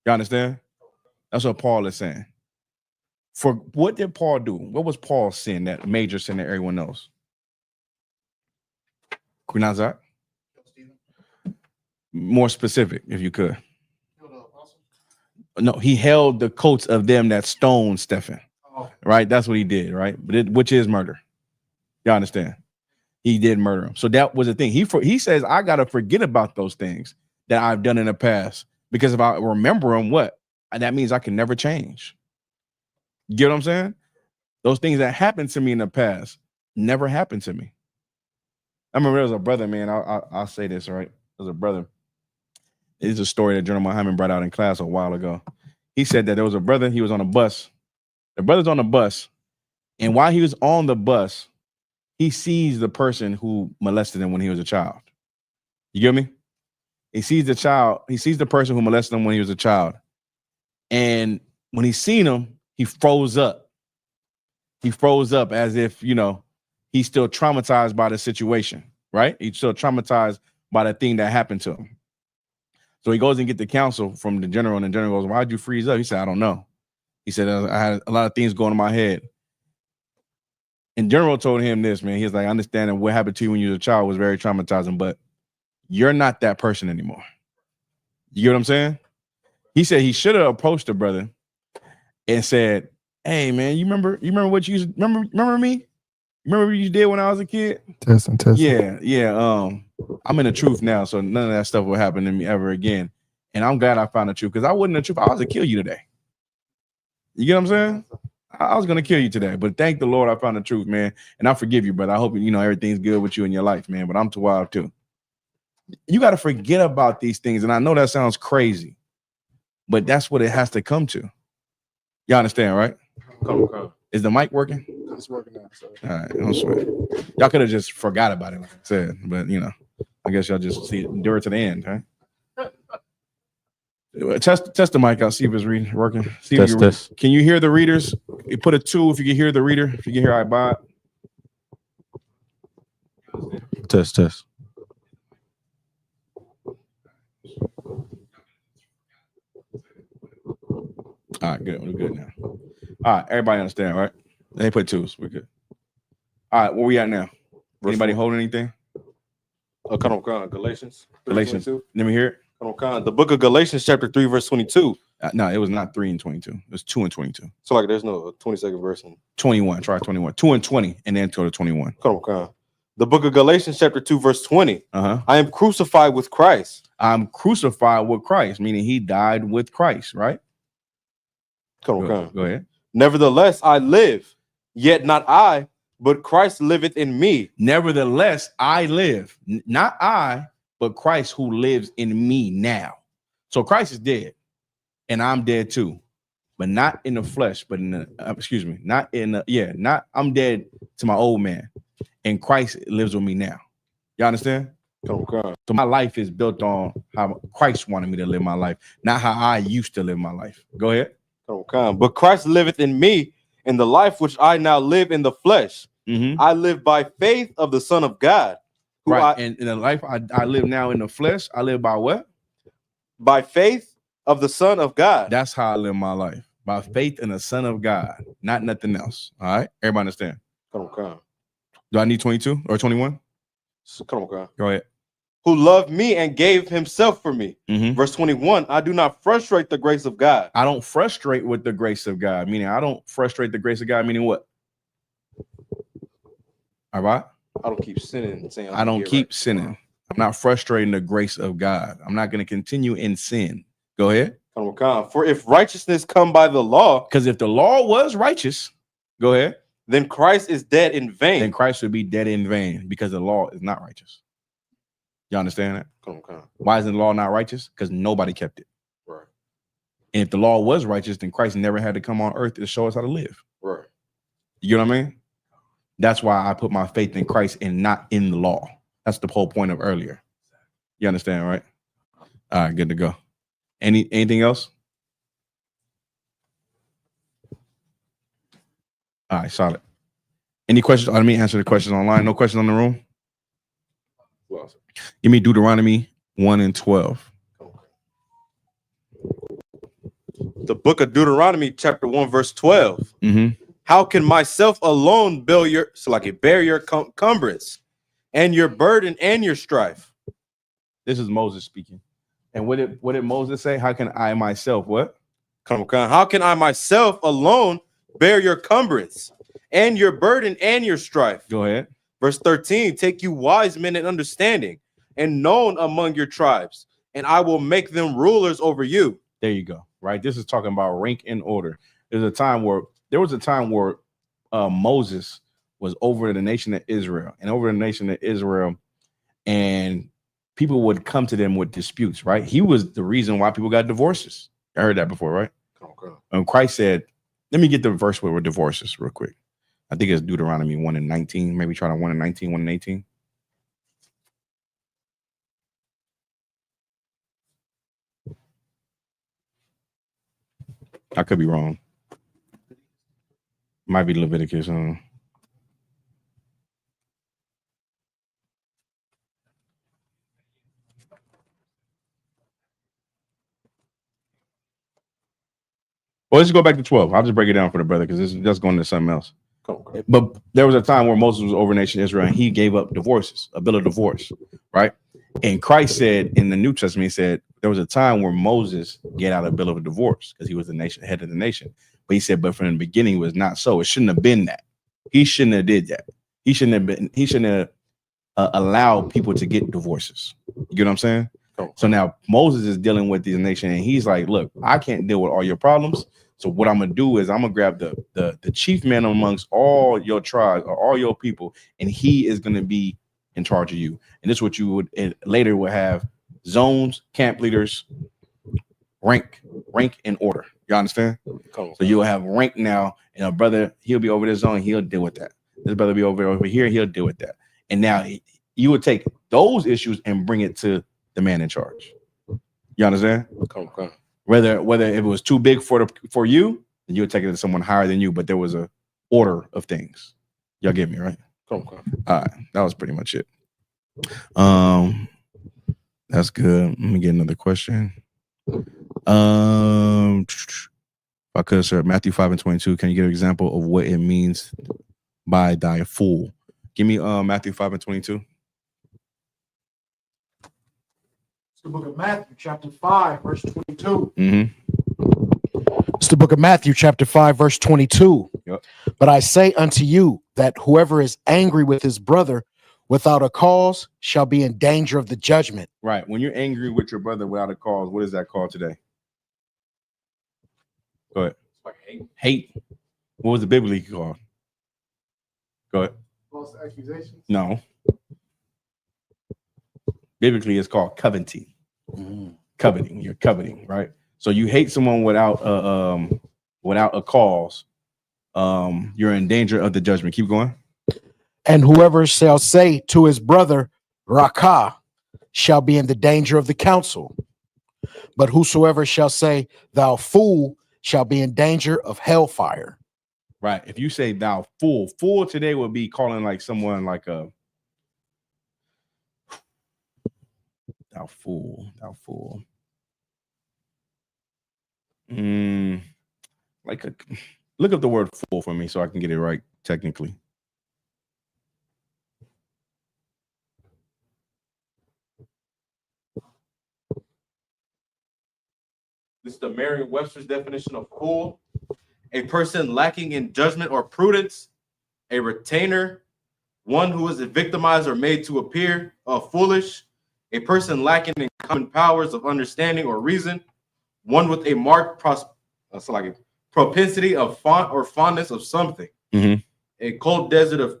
You understand? That's what Paul is saying. For what did Paul do? What was Paul's sin, that major sin that everyone knows? Kunazak? More specific, if you could. No, he held the coats of them that stoned Stephen. Right? That's what he did, right? But which is murder. Y'all understand? He did murder him. So that was the thing. He says, I got to forget about those things that I've done in the past, because if I remember them, what? And that means I can never change. You get what I'm saying? Those things that happened to me in the past never happened to me. I remember there was a brother, man. I'll say this, right? There's a brother. It's a story that General Muhammad brought out in class a while ago. He said that there was a brother. He was on a bus. The brother's on the bus. And while he was on the bus, he sees the person who molested him when he was a child. You get me? He sees the child. He sees the person who molested him when he was a child. And when he seen him, he froze up. He froze up as if, he's still traumatized by the situation, right? He's still traumatized by the thing that happened to him. So he goes and get the counsel from the general, and the general goes, why'd you freeze up? He said, I don't know. He said, I had a lot of things going in my head. And general told him this, man. He was like, I understand that what happened to you when you were a child was very traumatizing, but you're not that person anymore. You get what I'm saying? He said he should have approached the brother and said, hey, man, you remember what you remember me? Remember what you did when I was a kid?
Testing.
Yeah. I'm in the truth now, so none of that stuff will happen to me ever again. And I'm glad I found the truth, because I wasn't the truth. I was to kill you today. You get what I'm saying? I was gonna kill you today, but thank the Lord I found the truth, man. And I forgive you, brother. I hope everything's good with you in your life, man. But I'm too wild too. You got to forget about these things, and I know that sounds crazy, but that's what it has to come to. You understand, right? Come. Is the mic working?
It's working now. So.
All right, don't sweat. Y'all could have just forgot about it, like I said, but I guess y'all just endure it to the end, huh? Test the mic out. See if it's working. See if
Test.
Can you hear the readers? You put a 2 if you can hear the reader. If you can hear I buy it.
Test.
All right, good. We're good now. All right, everybody understand, right? They put 2s. We're good. All right, where we at now? Anybody holding anything?
Galatians.
Galatians. Let me hear it.
The book of Galatians, chapter 3, verse 22.
No, it was not 3 and 22. It was 2 and 22.
So like there's no 22nd verse.
21. Try 21. 2 and 20, and then go to 21.
The book of Galatians, chapter 2, verse 20. I am crucified with Christ.
I'm crucified with Christ, meaning he died with Christ, right? Go ahead.
Nevertheless, I live, yet not I, but Christ liveth in me.
Nevertheless, I live, not I, but Christ who lives in me now. So Christ is dead, and I'm dead too, but not in the flesh, but in the, I'm dead to my old man, and Christ lives with me now. You understand? So my life is built on how Christ wanted me to live my life, not how I used to live my life. Go ahead.
But Christ liveth in me, in the life which I now live in the flesh. I live by faith of the Son of God.
Right. And in the life I live now in the flesh, I live by what?
By faith of the Son of God.
That's how I live my life. By faith in the Son of God, not nothing else. All right. Everybody understand? Do I need 22 or 21? Go ahead.
Who loved me and gave himself for me. Verse 21, I do not frustrate the grace of God.
I don't frustrate with the grace of God, meaning I don't frustrate the grace of God, meaning what? All right.
I don't keep sinning.
I don't keep sinning. I'm not frustrating the grace of God. I'm not going to continue in sin. Go ahead.
For if righteousness come by the law,
because if the law was righteous, go ahead.
Then Christ is dead in vain.
Then Christ would be dead in vain, because the law is not righteous. You understand that? Why is the law not righteous? Because nobody kept it.
Right.
And if the law was righteous, then Christ never had to come on earth to show us how to live.
Right.
You know what I mean? That's why I put my faith in Christ and not in the law. That's the whole point of earlier. You understand, right? All right, good to go. Anything else? All right, solid. Any questions? Let me answer the questions online. No questions on the room? Give me Deuteronomy 1 and 12.
The book of Deuteronomy, chapter 1, verse 12.
Mm-hmm.
How can myself alone bear your cumbrance and your burden and your strife?
This is Moses speaking. And what did Moses say? How can I myself what?
Come on. How can I myself alone bear your cumbrance and your burden and your strife?
Go ahead.
Verse 13, take you wise men in understanding and known among your tribes, and I will make them rulers over you.
There you go. Right. This is talking about rank and order. There was a time where Moses was over the nation of Israel and people would come to them with disputes, right? He was the reason why people got divorces. I heard that before, right?
Okay.
And Christ said, let me get the verse where we're divorces real quick. I think it's Deuteronomy 1:19. Maybe try to 1:19, 1:18. I could be wrong. Might be Leviticus. Well, let's go back to 12. I'll just break it down for the brother because this is just going to something else.
Okay.
But there was a time where Moses was over nation Israel and he gave up divorces, a bill of divorce, right? And Christ said in the New Testament, he said there was a time where Moses get out a bill of divorce because he was the nation, head of the nation. But he said, but from the beginning it was not so. It shouldn't have been that. He shouldn't have did that. He shouldn't have allowed people to get divorces. You get what I'm saying?
Okay.
So now Moses is dealing with this nation and he's like, look, I can't deal with all your problems. So what I'm gonna do is I'm gonna grab the chief man amongst all your tribes or all your people, and he is gonna be in charge of you. And this is what you would later will have zones, camp leaders, rank and order. You understand?
Cool.
So you'll have rank now, and a brother, he'll be over this zone, he'll deal with that. This brother be over here, he'll deal with that. And now you would take those issues and bring it to the man in charge. You understand?
Okay.
Whether if it was too big for you, then you would take it to someone higher than you, but there was a order of things. Y'all get me, right?
Okay.
All right, that was pretty much it. That's good. Let me get another question. If I could, sir, Matthew 5:22. Can you give an example of what it means by thy fool? Give me Matthew 5:22.
It's the book of Matthew, chapter 5, verse 22.
Mm-hmm.
It's the book of Matthew, chapter 5, verse 22.
Yep.
But I say unto you that whoever is angry with his brother without a cause shall be in danger of the judgment.
Right. When you're angry with your brother without a cause, what is that called today? Go ahead.
Like
Hate. What was the biblically called? Go ahead.
False accusations.
No. Biblically, it's called coveting. Coveting. You're coveting, right? So you hate someone without a cause. You're in danger of the judgment. Keep going.
And whoever shall say to his brother, Rakah, shall be in the danger of the council. But whosoever shall say, thou fool, shall be in danger of hellfire.
Right. If you say thou fool today would be calling like someone like a thou fool. Look up the word fool for me so I can get it right technically.
This is the Merriam-Webster's definition of fool: a person lacking in judgment or prudence, a retainer, one who is victimized or made to appear foolish, a person lacking in common powers of understanding or reason, one with a marked propensity of fondness of something, a cold desert of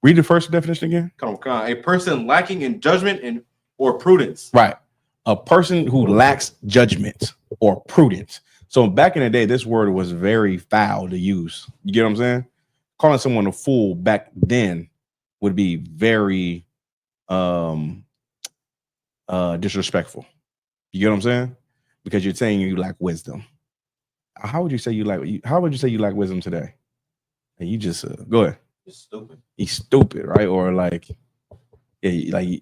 Read the first definition again.
A person lacking in judgment or prudence.
Right. A person who lacks judgment or prudence. So back in the day, this word was very foul to use. You get what I'm saying? Calling someone a fool back then would be very disrespectful. You get what I'm saying? Because you're saying you lack wisdom. How would you say you lack wisdom today? And you just go ahead.
You're stupid.
He's stupid, right? Or like, no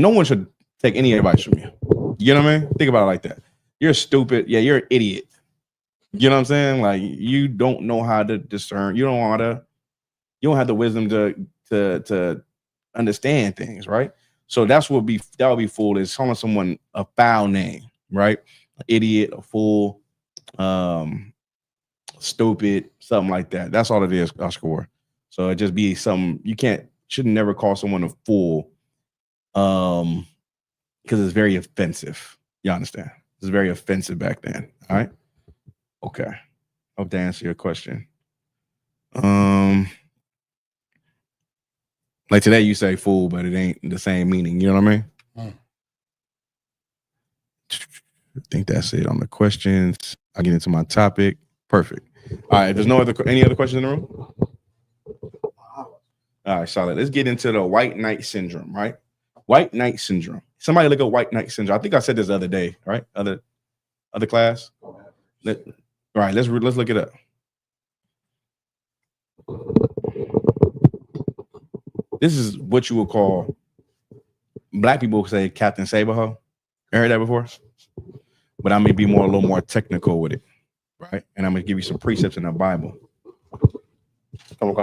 one should take any advice from you. You know what I mean? Think about it like that. You're stupid. Yeah, you're an idiot. You know what I'm saying? Like you don't know how to discern. You don't have the wisdom to understand things, right? So that would be fool is calling someone a foul name, right? An idiot, a fool, stupid, something like that. That's all it is, Oscar. So it just be something you should never call someone a fool, because it's very offensive. You understand? It's very offensive back then. All right. Okay. Hope to answer your question. Like today you say fool, but it ain't the same meaning. You know what I mean? I think that's it on the questions. I'll get into my topic. Perfect. All right. If there's any other questions in the room? All right, solid. Let's get into the white knight syndrome, right? White knight syndrome. Somebody look at white knight syndrome. I think I said this the other day, right? Other class. Right. Let's look it up. This is what you would call black people say Captain Saberho. You heard that before? But I'm gonna be a little more technical with it, right? And I'm gonna give you some precepts in the Bible.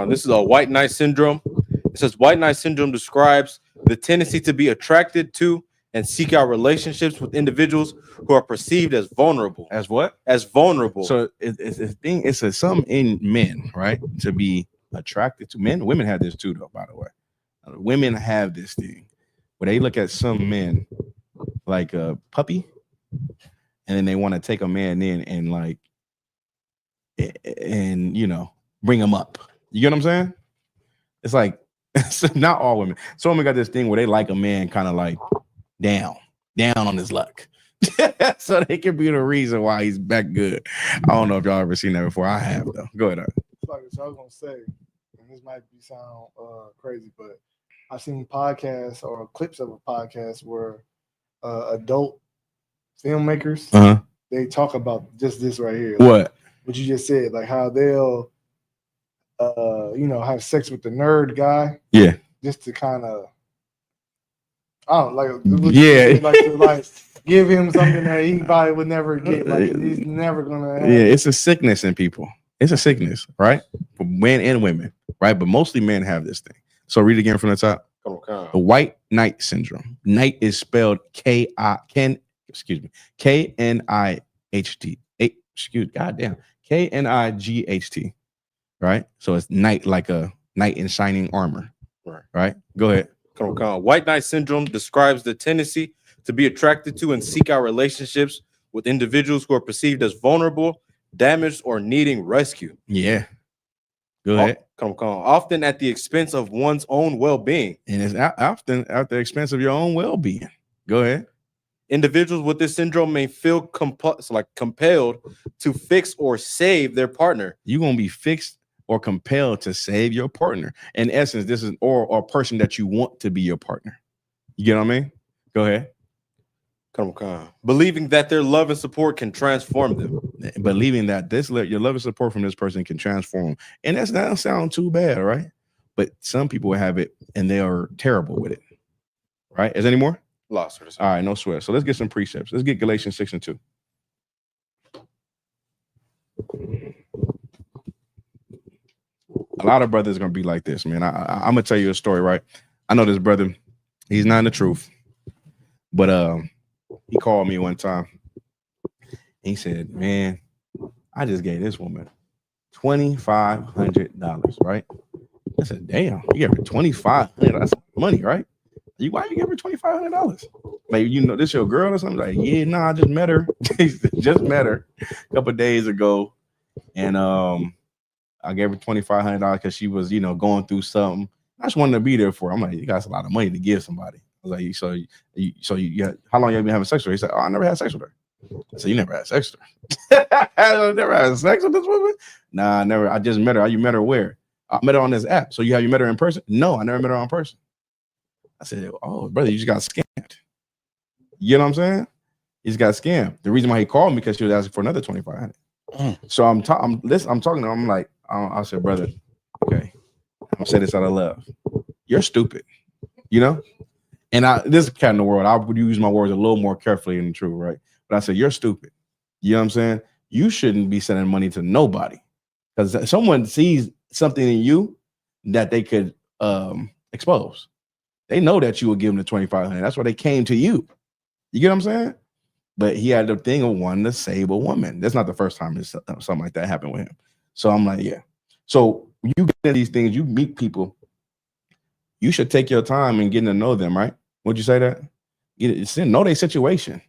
This is a white knight syndrome. It says white knight syndrome describes the tendency to be attracted to and seek out relationships with individuals who are perceived as vulnerable.
As what?
As vulnerable.
So it's a thing. It's some in men, right? To be attracted to men. Women have this too, though. By the way, women have this thing where they look at some men like a puppy, and then they want to take a man in and bring him up. You get what I'm saying? It's like it's not all women. Some women got this thing where they like a man kind of like down on his luck. So they can be the reason why he's back good. I don't know if y'all ever seen that before. I have though. Go ahead.
Like I was gonna say, and this might sound crazy, but I've seen podcasts or clips of a podcast where adult filmmakers they talk about just this right here.
What
you just said, like how they'll have sex with the nerd guy.
Yeah.
Just to kind of to give him something that he probably would never get. Like he's never gonna have.
Yeah, it's a sickness in people. It's a sickness, right? For men and women, right? But mostly men have this thing. So read again from the top. The white knight syndrome. Knight is spelled Knight. Knight. Right? So it's knight like a knight in shining armor. Right? Go ahead.
White knight syndrome describes the tendency to be attracted to and seek out relationships with individuals who are perceived as vulnerable, damaged, or needing rescue.
Yeah. Go ahead.
Often at the expense of one's own well-being.
And it's often at the expense of your own well-being. Go ahead.
Individuals with this syndrome may feel compelled to fix or save their partner.
You're going to be fixed or compelled to save your partner. In essence, this is or a person that you want to be your partner. You get what I mean? Go ahead.
Believing that their love and support can transform them.
Believing that your love and support from this person can transform them. And that doesn't sound too bad, right? But some people have it and they are terrible with it. Right? Is there any more?
Lost.
All right, no sweat. So let's get some precepts. Let's get Galatians 6:2. A lot of brothers are gonna be like this, man. I'm gonna tell you a story, right? I know this brother. He's not in the truth, but he called me one time. He said, "Man, I just gave this woman $2,500, right?" I said, "Damn, you gave her $2,500. That's money, right? Why you give her $2,500? Like, this your girl or something?" Like, yeah, nah, I just met her. Just met her a couple of days ago, and I gave her $2,500 because she was, going through something. I just wanted to be there for her. I'm like, you got a lot of money to give somebody. I was like, so you how long you been having sex with her? He said, "Oh, I never had sex with her." I said, "You never had sex with her?" I never had sex with this woman? Nah, I never. I just met her. You met her where? I met her on this app. So you met her in person? No, I never met her in person. I said, "Oh, brother, you just got scammed." You know what I'm saying? He just got scammed. The reason why he called me because she was asking for another $2,500. So I'm talking to him. I'm like, I said, "Brother, okay, I'm gonna say this out of love. You're stupid, And this kind of world, I would use my words a little more carefully in the truth, right? But I said, you're stupid. You know what I'm saying? You shouldn't be sending money to nobody because someone sees something in you that they could expose. They know that you would give them the 2,500. That's why they came to you. You get what I'm saying? But he had the thing of wanting to save a woman. That's not the first time something like that happened with him. So I'm like, yeah. So you get into these things, you meet people. You should take your time in getting to know them, right? Would you say that? Know their situation.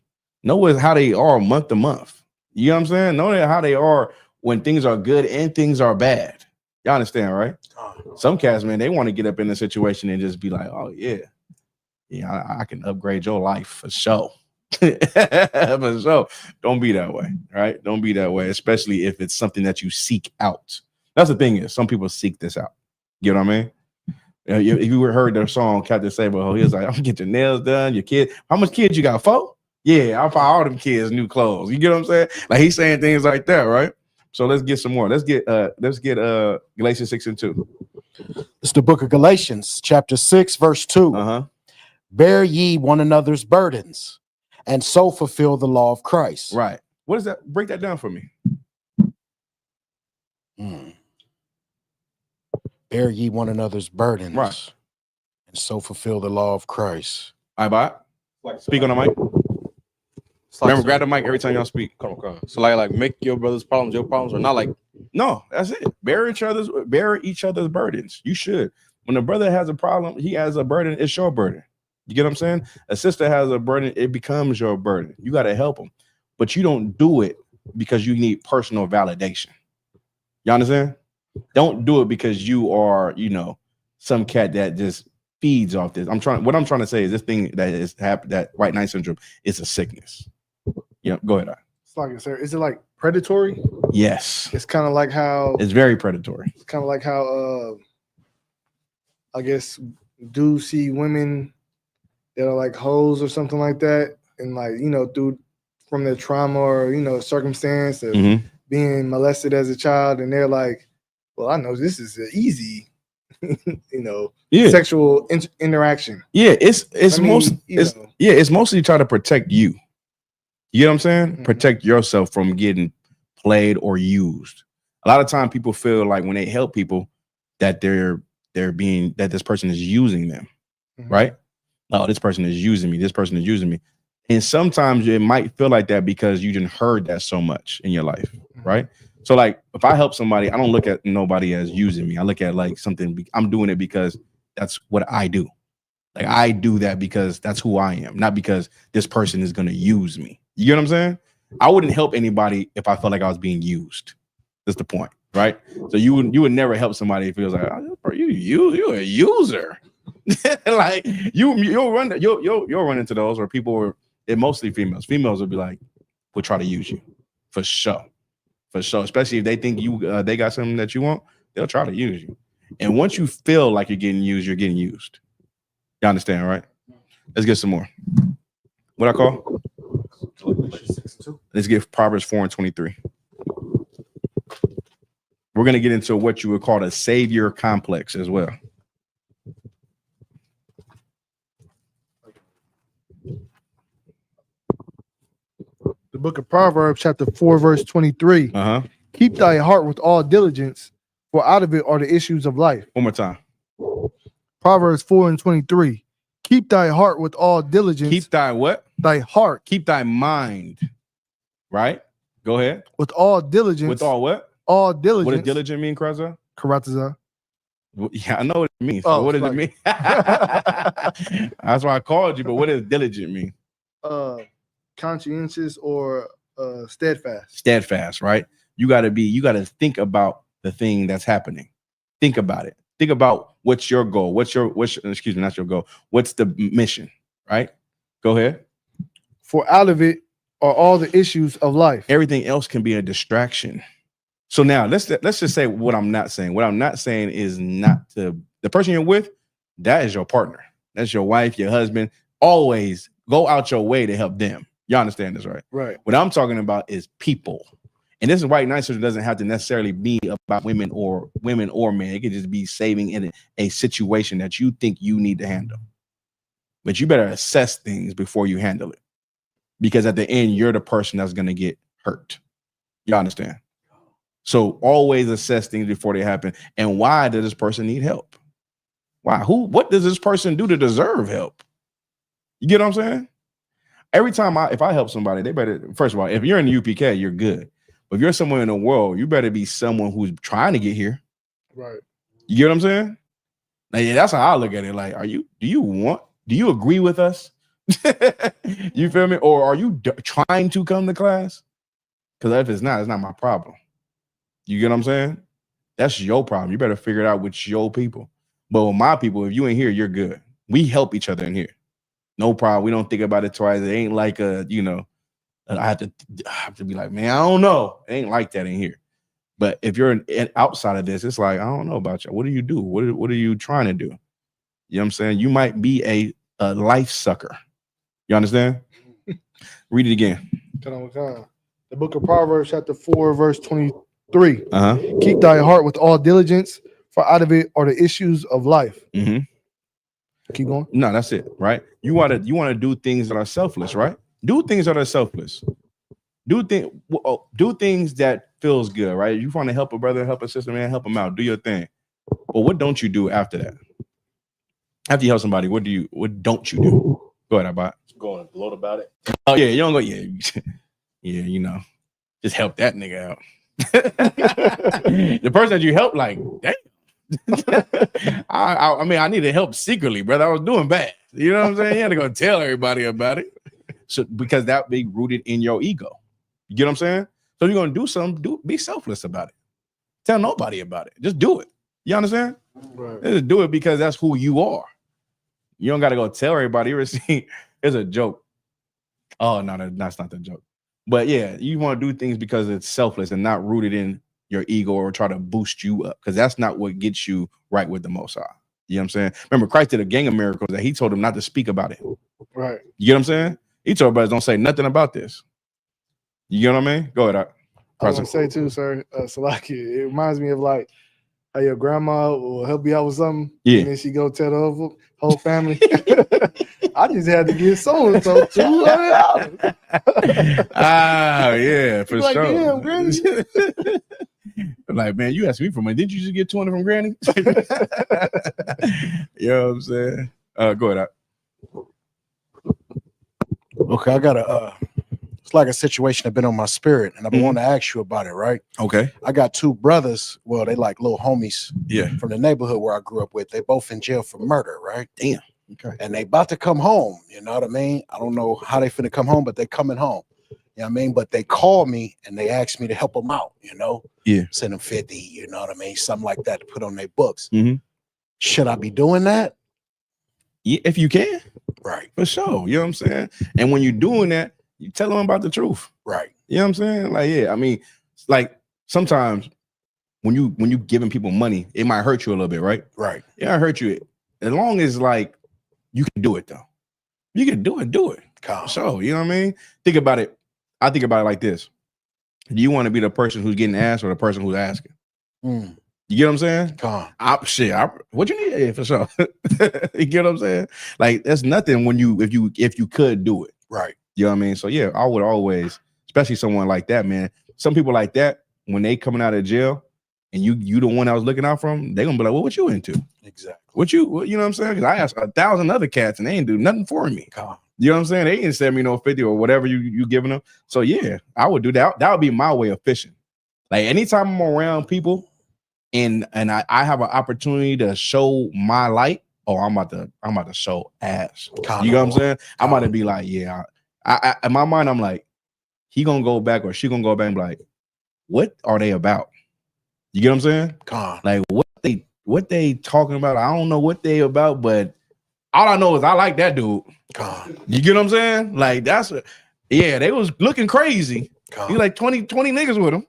Know how they are month to month. You know what I'm saying? Know how they are when things are good and things are bad. Y'all understand, right? Some cats, man, they want to get up in the situation and just be like, oh, yeah, I can upgrade your life for sure. For sure. Don't be that way, right? Don't be that way, especially if it's something that you seek out. That's the thing is, some people seek this out. You know what I mean? If you heard their song, Capt say, well, he was like, I'm gonna get your nails done, your kid. How much kids you got? 4? Yeah, I'll buy all them kids new clothes. You get what I'm saying? Like he's saying things like that, right? So let's get some more. Let's get Galatians 6:2.
It's the book of Galatians, chapter 6, verse 2. Bear ye one another's burdens, and so fulfill the law of Christ.
Right. What is that? Break that down for me.
Bear ye one another's burdens,
right,
and so fulfill the law of Christ.
All right, bye. Speak on the mic. Remember, grab the mic every time y'all speak.
Come on. So like make your brother's problems your problems, or not like.
No, that's it. Bear each other's burdens. You should. When a brother has a problem, he has a burden. It's your burden. You get what I'm saying? A sister has a burden. It becomes your burden. You got to help them, but you don't do it because you need personal validation. You understand? Don't do it because you are, some cat that just feeds off this. What I'm trying to say is this thing that is happening, that white knight syndrome, is a sickness. Yeah, go ahead.
It's like, sir, is it like predatory?
Yes.
It's kind of like how
it's very predatory.
It's kind of like how I guess do see women that are like hoes or something like that, and like through from their trauma or circumstance of being molested as a child, and they're like, well, I know this is an easy sexual interaction.
Yeah, it's mostly try to protect you. You know what I'm saying? Protect yourself from getting played or used. A lot of time people feel like when they help people that that this person is using them, right? Oh, this person is using me. This person is using me. And sometimes it might feel like that because you didn't heard that so much in your life, right? So like if I help somebody, I don't look at nobody as using me. I look at like something, I'm doing it because that's what I do. Like I do that because that's who I am, not because this person is going to use me. You get what I'm saying? I wouldn't help anybody if I felt like I was being used. That's the point, right? So you would never help somebody if it was like, oh, you're a user. Like you'll run into those where people were, it mostly females. Females will be like, we'll try to use you for sure. For sure. Especially if they think they got something that you want, they'll try to use you. And once you feel like you're getting used, you're getting used. You understand, right? Let's get some more. What I call? Let's get Proverbs 4:23. We're going to get into what you would call a savior complex as well.
The book of Proverbs, chapter 4, verse 23. Keep thy heart with all diligence, for out of it are the issues of life.
One more time.
Proverbs 4:23. Keep thy heart with all diligence.
Keep thy what?
Thy heart.
Keep thy mind. Right? Go ahead.
With all diligence.
With all what?
All diligence.
What does diligent mean, Kraza?
Karataza.
Yeah, I know what it means. What does it mean? That's why I called you, but what does diligent mean?
Conscientious or steadfast.
Steadfast, right? You got to think about the thing that's happening. Think about it. Think about what's your goal. Excuse me, not your goal. What's the mission, right? Go ahead.
For out of it are all the issues of life.
Everything else can be a distraction. So now let's just say what I'm not saying. What I'm not saying is not to the person you're with, that is your partner. That's your wife, your husband. Always go out your way to help them. You understand this, right?
Right.
What I'm talking about is people. And this is white knight syndrome doesn't have to necessarily be about women or men. It could just be saving in a situation that you think you need to handle. But you better assess things before you handle it. because at the end, you're the person that's going to get hurt. You understand? So always assess things before they happen. And why does this person need help? Why? What does this person do to deserve help? You get what I'm saying? Every time if I help somebody, they better, first of all, if you're in the UPK, you're good. But if you're somewhere in the world, you better be someone who's trying to get here.
Right.
You get what I'm saying? Like, yeah, that's how I look at it. Like, do you agree with us? You feel me? Or are you trying to come to class? Because if it's not my problem. You get what I'm saying? That's your problem. You better figure it out with your people. But with my people, if you ain't here, you're good. We help each other in here. No problem. We don't think about it twice. It ain't like I have to be like, man, I don't know. It ain't like that in here. But if you're outside of this, it's like, I don't know about you. What do you do? What are you trying to do? You know what I'm saying? You might be a life sucker. You understand? Read it again.
The book of Proverbs, chapter 4, verse 23.
Uh-huh.
Keep thy heart with all diligence, for out of it are the issues of life.
Mm-hmm.
Keep going.
No, that's it, right? You want to do things that are selfless, right? Do things that are selfless. Do things that feels good, right? You want to help a brother, help a sister, man, help them out. Do your thing. But what don't you do after that? After you help somebody, what don't you do? Go ahead, Abba.
Go and gloat about it.
Oh yeah, you don't go. Yeah, yeah. Just help that nigga out. The person that you help, like, damn. I mean, I needed help secretly, brother. I was doing bad. You know what I'm saying? You had to go tell everybody about it. So because that be rooted in your ego. You get what I'm saying? So you're gonna do something, be selfless about it. Tell nobody about it. Just do it. You understand?
Right.
Just do it because that's who you are. You don't gotta go tell everybody. You ever see it's a joke. Oh no, that's not the joke. But yeah, you want to do things because it's selfless and not rooted in your ego or try to boost you up, because that's not what gets you right with the Most High. You know what I'm saying? Remember, Christ did a gang of miracles that he told them not to speak about it.
Right.
You get what I'm saying? He told brothers, don't say nothing about this. You get what I mean? Go ahead.
I was gonna say too, sir, Salaki, it reminds me of like how your grandma will help you out with something, and then she go tell the whole family. I just had to give so and so $200.
Yeah, for
like,
sure.
damn, Granny.
Like, man, you asked me for money. Didn't you just get 200 from Granny? You know what I'm saying? Go ahead.
Okay, I got it's like a situation that's been on my spirit, and I've been wanting to ask you about it, right?
Okay.
I got two brothers. Well, they like little homies.
Yeah.
From the neighborhood where I grew up with. They both in jail for murder, right?
Damn. Okay.
And they about to come home. You know what I mean? I don't know how they finna come home, but they coming home. You know what I mean? But they called me and they asked me to help them out, you know?
Yeah.
Send them 50, you know what I mean? Something like that to put on their books.
Mm-hmm.
Should I be doing that?
Yeah, if you can.
Right.
For sure. You know what I'm saying? And when you're doing that, you tell them about the truth.
Right.
You know what I'm saying? Like, yeah, I mean, like sometimes when you giving people money, it might hurt you a little bit, right?
Right.
It might hurt you. As long as like you can do it though. You can do it. So, you know what I mean? Think about it. I think about it like this. Do you want to be the person who's getting asked or the person who's asking? You get what I'm saying? What you need? Yeah, for sure. You get what I'm saying? Like, that's nothing when if you could do it.
Right.
You know what I mean? So yeah, I would always, especially someone like that, man. Some people like that, when they coming out of jail and you the one I was looking out from, they gonna be like, well, what you into?
Exactly.
What you know what I'm saying? Because I asked 1,000 other cats and they ain't do nothing for me. You know what I'm saying? They ain't send me no 50 or whatever you giving them. So yeah, I would do that. That would be my way of fishing. Like anytime I'm around people and I have an opportunity to show my light, I'm about to show ass. You know what I'm saying? I'm about to be like, yeah. I in my mind, I'm like, he gonna go back or she gonna go back and be like, what are they about? You get what I'm saying? Like what they talking about? I don't know what they about, but all I know is I like that dude. You get what I'm saying? Like they was looking crazy. He like 20 niggas with him.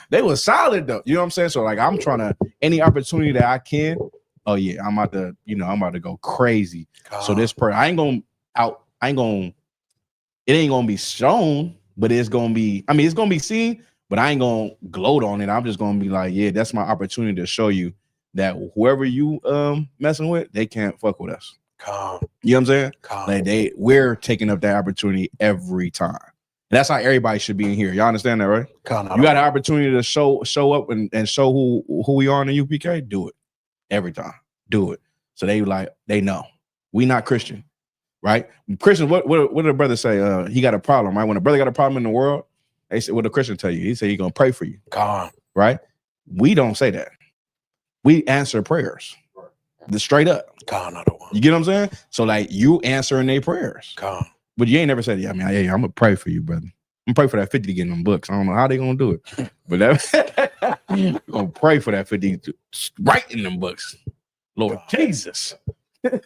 They was solid though. You know what I'm saying? So like I'm trying to any opportunity that I can. Oh yeah, I'm about to go crazy. So this person, it ain't gonna be shown, but it's gonna be, it's gonna be seen, but I ain't gonna gloat on it. I'm just gonna be like, yeah, that's my opportunity to show you that whoever you messing with, they can't fuck with us.
Calm.
You know what I'm saying?
Calm.
Like we're taking up that opportunity every time. And that's how everybody should be in here. Y'all understand that, right?
Calm.
You got an opportunity to show up and show who we are in the UPK. Do it every time. Do it. So they know we not Christian, right? Christians, what did the brother say? He got a problem, right? When a brother got a problem in the world, they say, what the Christian tell you? He said he's gonna pray for you.
Calm.
Right? We don't say that. We answer prayers. The straight up.
Calm. Another one.
You get what I'm saying? So like you answering their prayers.
Calm.
But you ain't never said, yeah, I'm gonna pray for you, brother. I'm gonna pray for that 50 to get in them books. I don't know how they gonna do it. But that I'm gonna pray for that 50 to write in them books. Lord Jesus. You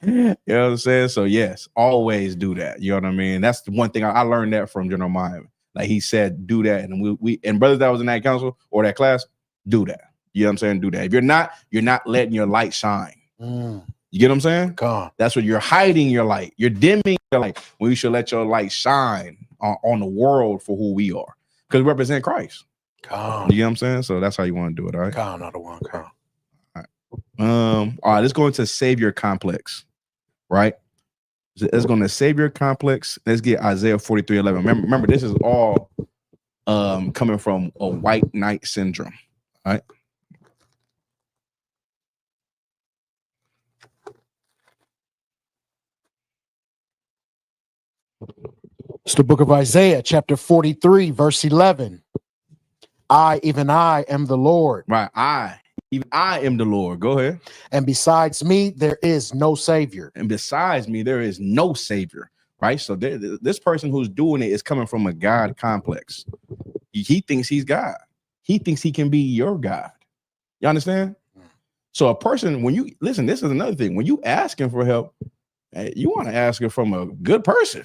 know what I'm saying? So yes, always do that. You know what I mean? That's the one thing I learned that from General Maya. Like he said, do that. And we and brothers that was in that council or that class, do that. You know what I'm saying? Do that. If you're not letting your light shine. You get what I'm saying?
Calm.
That's what you're hiding your light. You're dimming your light when you should let your light shine on the world for who we are. Because we represent Christ.
Calm.
You get what I'm saying? So that's how you want to do it, all right?
Calm. Another one. Calm.
All right, let's go into Savior complex, right? So let's go into Savior complex. Let's get Isaiah 43:11. Remember, this is all coming from a white knight syndrome, all right?
It's the book of Isaiah, chapter 43, verse 11. Even I am the Lord.
Right, I am the Lord. Go ahead.
And besides me, there is no savior.
And besides me, there is no savior, right? So this person who's doing it is coming from a God complex. He thinks he's God. He thinks he can be your God. You understand? So a person, when you listen, this is another thing. When you asking for help, you want to ask it from a good person.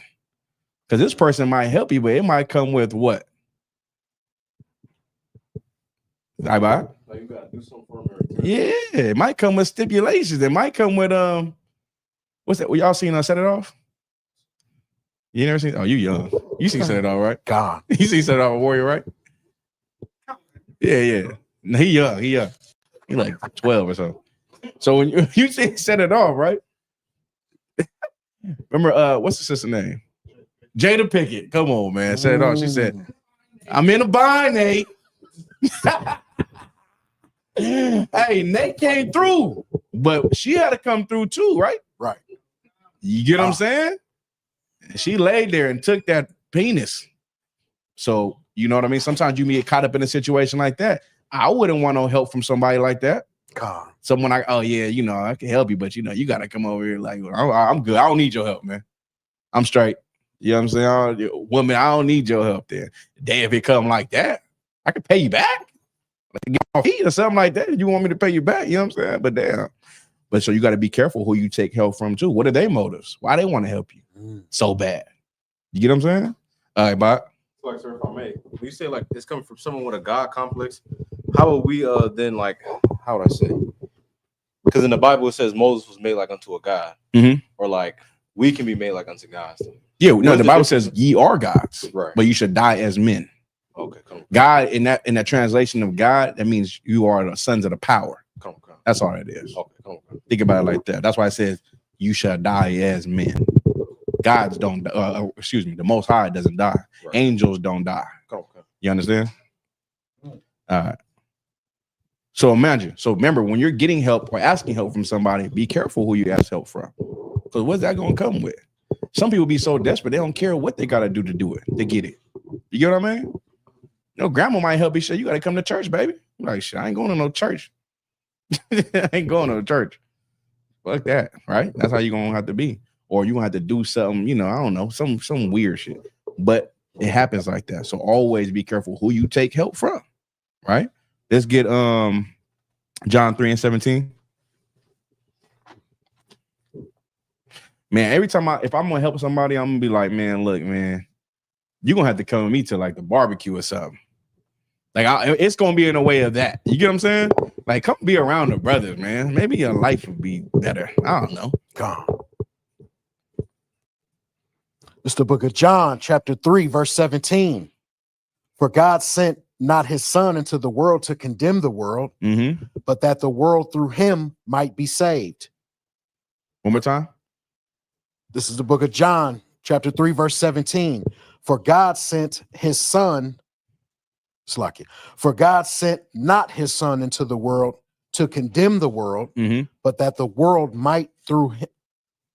Because this person might help you, but it might come with what? I buy.
Like you gotta do something for them.
Yeah, it might come with stipulations. It might come with what's that? Well, y'all seen Set It Off? You never seen? Oh, you young. You seen Set It Off, right?
God.
You seen Set It Off, Warrior, right? Yeah. No, he young. He like 12 or so. So when you see Set It Off, right? Remember, what's the sister name? Jada Pinkett. Come on, man. Set It Off. She said, "I'm in a bind, Nate." Hey, Nate came through, but she had to come through too, right?
Right.
You get what I'm saying? She laid there and took that penis. So, you know what I mean? Sometimes you get caught up in a situation like that. I wouldn't want no help from somebody like that.
God.
Someone like, oh yeah, I can help you, but you got to come over here like, I'm good. I don't need your help, man. I'm straight. You know what I'm saying? Woman, I don't need your help there. Damn, if it come like that, I can pay you back. Like get off heat or something like that. You want me to pay you back? You know what I'm saying? But damn. But so you got to be careful who you take help from too. What are their motives? Why they want to help you so bad? You get what I'm saying? All right, Bob.
Like, sir, if I may, when you say like it's coming from someone with a God complex, how would we then like how would I say? Because in the Bible it says Moses was made like unto a God, or like we can be made like unto gods.
Yeah, no, the Bible says ye are gods,
right?
But you should die as men.
Okay, come on.
God in that translation of God, that means you are the sons of the power.
Come on.
That's all it is.
Okay, come on.
Think about it like that. That's why it says you shall die as men. Gods don't. The Most High doesn't die. Right. Angels don't die.
Come on.
You understand? All right. So remember, when you're getting help or asking help from somebody, be careful who you ask help from. Because what's that going to come with? Some people be so desperate, they don't care what they got to do to get it. You get what I mean? Grandma might help you. Say, you got to come to church, baby. I'm like, shit, I ain't going to no church. I ain't going to church. Fuck that, right? That's how you're going to have to be. Or you going to have to do something, I don't know, some weird shit. But it happens like that. So always be careful who you take help from, right? Let's get John 3:17. Man, every time if I'm gonna help somebody, I'm gonna be like, man, look, man, you're gonna have to come with me to like the barbecue or something. Like it's gonna be in a way of that. You get what I'm saying? Like, come be around the brothers, man. Maybe your life would be better. I don't know.
God. It's the book of John, chapter 3, verse 17. For God sent not his son into the world to condemn the world, but that the world through him might be saved.
One more time.
This is the book of John, chapter 3, verse 17. For God sent his son, Slakia, for God sent not his son into the world to condemn the world, but that the world might through him,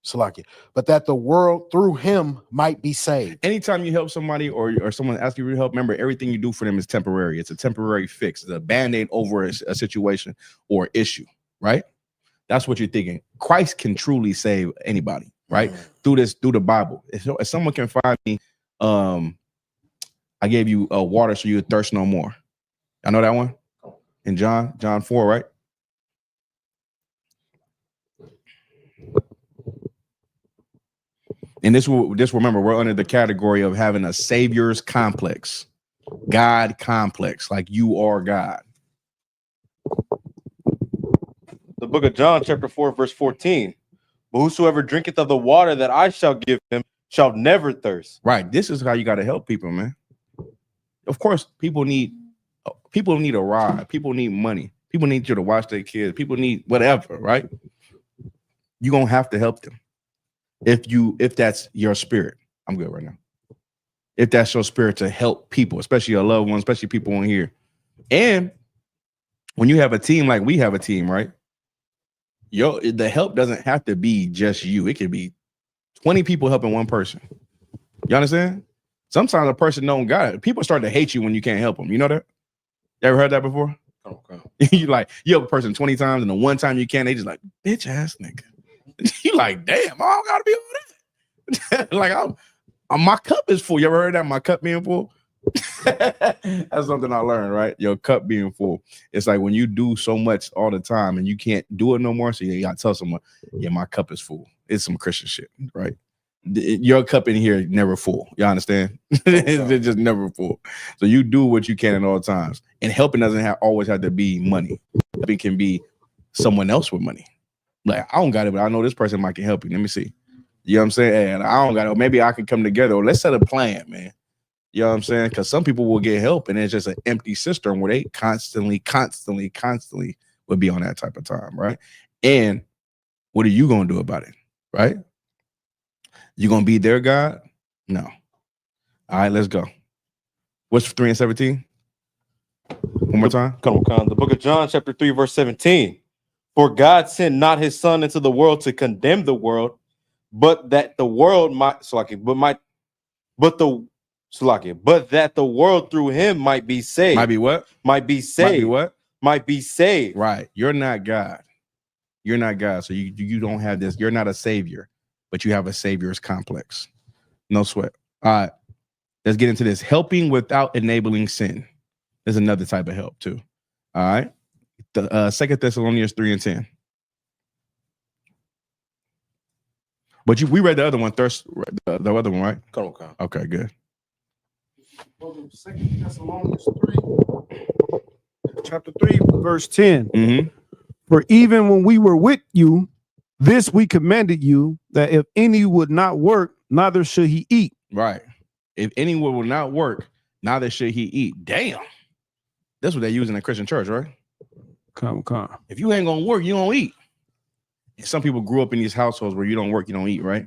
Slakia, but that the world through him might be saved.
Anytime you help somebody or someone asks you to help, remember everything you do for them is temporary. It's a temporary fix. It's a band-aid over a situation or issue, right? That's what you're thinking. Christ can truly save anybody, right? Through the Bible. If someone can find me, I gave you water so you would thirst no more. I know that one in John 4, right? And this remember, we're under the category of having a savior's complex, God complex, like you are God.
The book of John, chapter 4, verse 14. But whosoever drinketh of the water that I shall give him shall never thirst.
Right. This is how you got to help people, man. Of course, people need a ride. People need money. People need you to watch their kids. People need whatever, right? You're gonna have to help them. If that's your spirit. I'm good right now. If that's your spirit to help people, especially your loved ones, especially people on here. And when you have a team like we have a team, right? The help doesn't have to be just you. It could be 20 people helping one person. You understand? Sometimes a person don't got it. People start to hate you when you can't help them. You know that? You ever heard that before?
Okay.
You help a person 20 times, and the one time you can't, they just like, bitch ass nigga. You like, damn, I don't gotta be on that. Like, my cup is full. You ever heard that? My cup being full? That's something I learned, right? Your cup being full. It's like when you do so much all the time and you can't do it no more. So you gotta tell someone, yeah, my cup is full. It's some Christian shit, right? Your cup in here never full. You understand? It's just never full. So you do what you can at all times. And helping doesn't always have to be money. Helping can be someone else with money. Like, I don't got it, but I know this person might can help you. Let me see. You know what I'm saying? And I don't got it. Maybe I can come together. Or let's set a plan, man. You know what I'm saying? Because some people will get help and it's just an empty cistern where they constantly would be on that type of time, right? And what are you going to do about it, right? You going to be their God? No. All right, let's go. What's 3 and 17? One more time.
Come on. The book of John, chapter 3, verse 17. For God sent not his son into the world to condemn the world, but that the world might, but that the world through him might be saved.
Might be what?
Might be saved.
Might be what?
Might be saved.
Right. You're not God. You're not God. So you don't have this. You're not a savior, but you have a savior's complex. No sweat. All right. Let's get into this. Helping without enabling sin. There's another type of help too. All right. The 2 Thessalonians 3 and 10. But we read the other one, the other one, right?
Come on.
Okay, good.
2 Thessalonians 3, chapter 3, verse 10.
Mm-hmm.
For even when we were with you, this we commanded you, that if any would not work, neither should he eat.
Right. If anyone will not work, neither should he eat. Damn. That's what they use in the Christian church, right?
Come.
If you ain't gonna work, you don't eat. And some people grew up in these households where you don't work, you don't eat, right?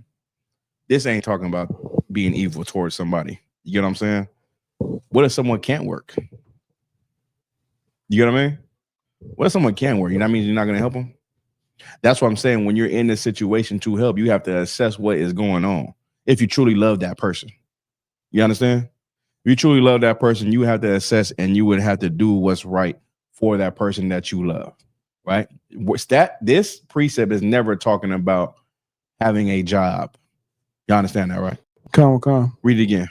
This ain't talking about being evil towards somebody. You get what I'm saying? What if someone can't work? You get what I mean? What if someone can't work? You know what I mean? You're not gonna help them? That's what I'm saying. When you're in this situation to help, you have to assess what is going on. If you truly love that person. You understand? If you truly love that person, you have to assess and you would have to do what's right for that person that you love, right? This precept is never talking about having a job. You understand that, right?
Come.
Read it again.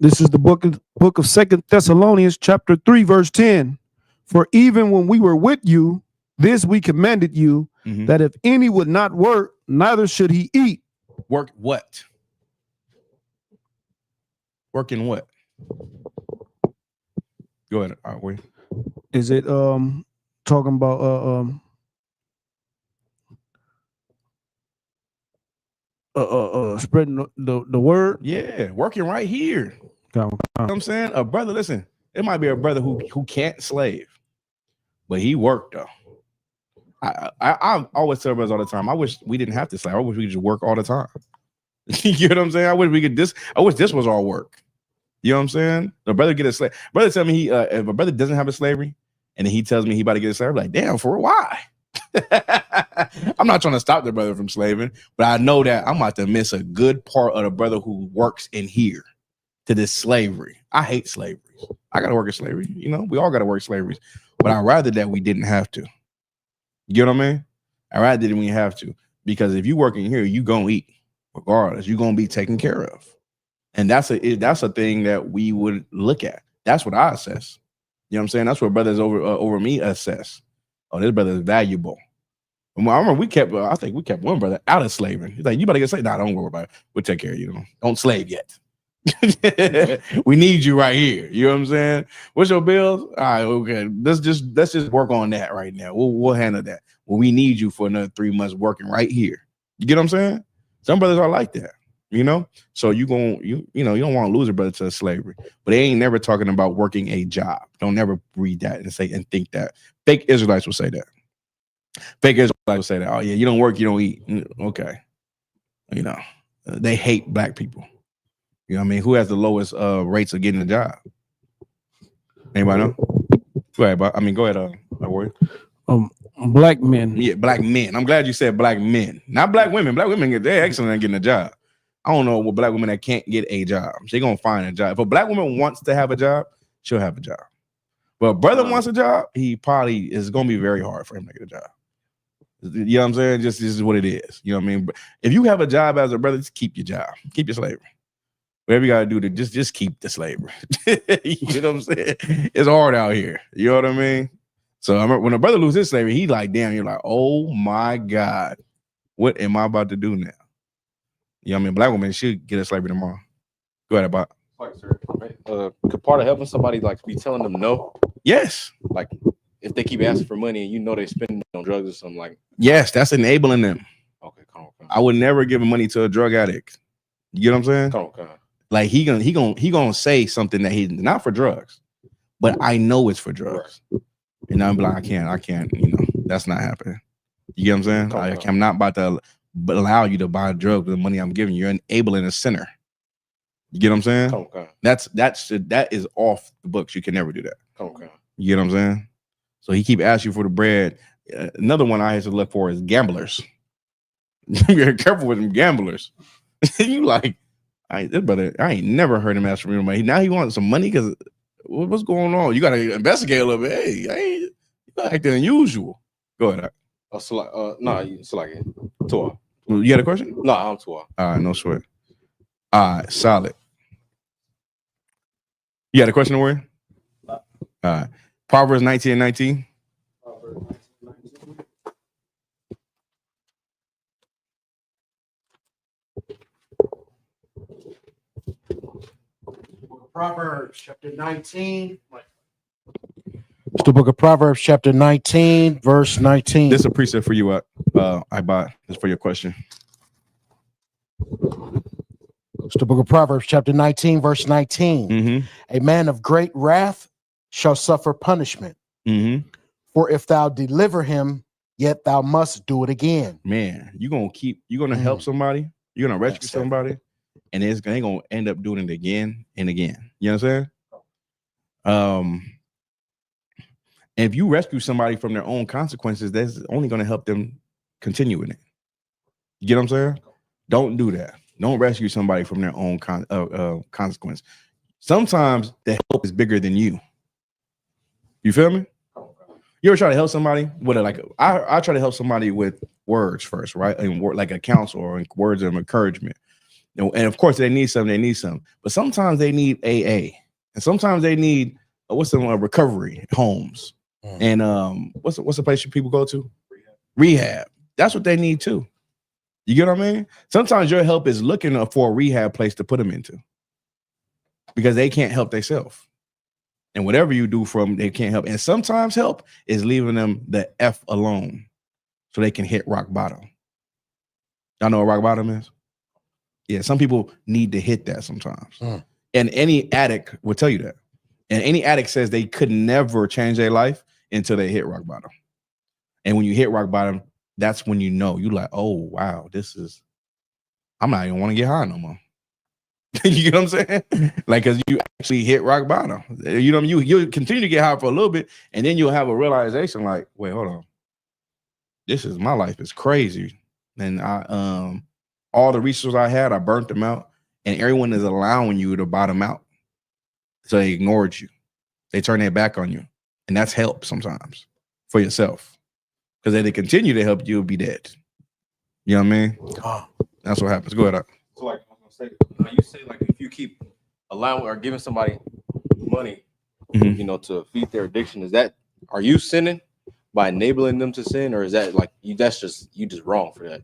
This is the book of 2 Thessalonians, chapter 3, verse 10. For even when we were with you, this we commanded you, that if any would not work, neither should he eat.
Work what? Work in what? Go ahead. All right, wait.
Is it talking about spreading the word?
Yeah, working right here.
Come.
You know what I'm saying? A brother, listen, it might be a brother who can't slave, but he worked though. I always tell brothers all the time, I wish we didn't have to slave. I wish we could just work all the time. You know what I'm saying? I wish we could I wish this was all work. You know what I'm saying? The brother get a slave. Brother tell me if a brother doesn't have a slavery, and then he tells me he about to get a slave, I'm like, damn, for why? I'm not trying to stop the brother from slaving, but I know that I'm about to miss a good part of the brother who works in here to this slavery. I hate slavery. I gotta work in slavery. You know, we all gotta work slaveries, but I'd rather that we didn't have to. You know what I mean? I'd rather that we have to, because if you work in here, you gonna eat regardless. You're gonna be taken care of, and that's a thing that we would look at. That's what I assess. You know what I'm saying? That's what brothers over me assess. Oh, this brother is valuable. I remember I think we kept one brother out of slaving. He's like, you better get slaved. Nah, don't worry about it. We'll take care of you. Don't slave yet. We need you right here. You know what I'm saying? What's your bills? All right, okay. Let's just work on that right now. We'll handle that. Well, we need you for another 3 months working right here. You get what I'm saying? Some brothers are like that, you know. So you don't want to lose a brother to slavery, but they ain't never talking about working a job. Don't never read that and think that. Fake Israelites will say that. Fake Israelites will say that. Oh yeah, you don't work, you don't eat. Okay, you know, they hate black people. You know what I mean? Who has the lowest rates of getting a job? Anybody know? Go ahead, go ahead, Warrior.
Black men.
Yeah, black men. I'm glad you said black men, not black women. Black women, they're excellent at getting a job. I don't know what black women that can't get a job. She's gonna find a job. If a black woman wants to have a job, she'll have a job. But a brother wants a job, he probably is gonna be very hard for him to get a job. You know what I'm saying? Just this is what it is. You know what I mean? But if you have a job as a brother, just keep your job. Keep your slavery. Whatever you gotta do to just keep the slavery. You know what I'm saying? It's hard out here. You know what I mean? So I remember when a brother loses his slavery, he like, damn, you're like, oh my God, what am I about to do now? You know what I mean? Black woman should get a slavery tomorrow. Go ahead, about.
Like, sir, could part of helping somebody like be telling them no?
Yes.
Like if they keep asking for money and you know they spending it on drugs or something like.
Yes, that's enabling them.
Okay, come on.
I would never give money to a drug addict. You get what I'm saying?
Come on.
Like he gonna say something that he's not for drugs, but I know it's for drugs. And I'm like, I can't, that's not happening. You get what I'm saying? I'm not about to allow you to buy drugs with the money I'm giving you. You're enabling a sinner. You get what I'm saying?
Okay.
That is off the books. You can never do that.
Okay.
You get what I'm saying? So he keep asking you for the bread. Another one I have to look for is gamblers. You're careful with them gamblers. You like, this brother, I ain't never heard him ask for money. Now he wants some money because what's going on? You got to investigate a little bit. Hey, you acting unusual. Go ahead.
Tour.
You had a question?
No, I'm tour.
All right, no sweat. All right, solid. You had a question, Warrior? All right. Proverbs 19:19.
Proverbs chapter 19. It's the book of Proverbs chapter 19, verse 19.
This is a precept for you, I bought. This for your question.
It's the book of Proverbs chapter 19, verse 19.
Mm-hmm.
A man of great wrath shall suffer punishment.
Mm-hmm.
For if thou deliver him, yet thou must do it again.
Man, you're gonna help somebody, you're gonna rescue somebody, and they're gonna end up doing it again and again. You know what I'm saying? And if you rescue somebody from their own consequences, that's only gonna help them continue in it. You get what I'm saying? Don't do that. Don't rescue somebody from their own consequence. Sometimes the help is bigger than you. You feel me? You ever try to help somebody with I try to help somebody with words first, right? And like a counsel or words of encouragement. And of course, they need something. But sometimes they need AA, and sometimes they need recovery homes. And what's the place people go to? Rehab. That's what they need too. You get what I mean? Sometimes your help is looking for a rehab place to put them into because they can't help themselves. And whatever you do for them, they can't help. And sometimes help is leaving them the F alone so they can hit rock bottom. Y'all know what rock bottom is? Yeah, some people need to hit that sometimes. And any addict will tell you that. And any addict says they could never change their life until they hit rock bottom. And when you hit rock bottom, that's when you know you like, oh wow, I'm not even want to get high no more. You get what I'm saying? Like, because you actually hit rock bottom. You know what I mean? You'll continue to get high for a little bit, and then you'll have a realization like, wait, hold on. My life is crazy. And all the resources I had, I burnt them out, and everyone is allowing you to bottom out. So they ignored you. They turn their back on you. And that's help sometimes for yourself. Because if they continue to help you, you'll be dead. You know what I mean?
Oh.
That's what happens. Go ahead.
So like I was gonna say, now you say like if you keep allowing or giving somebody money,
Mhm.
you know, to feed their addiction, are you sinning by enabling them to sin, or is that like you just wrong for that?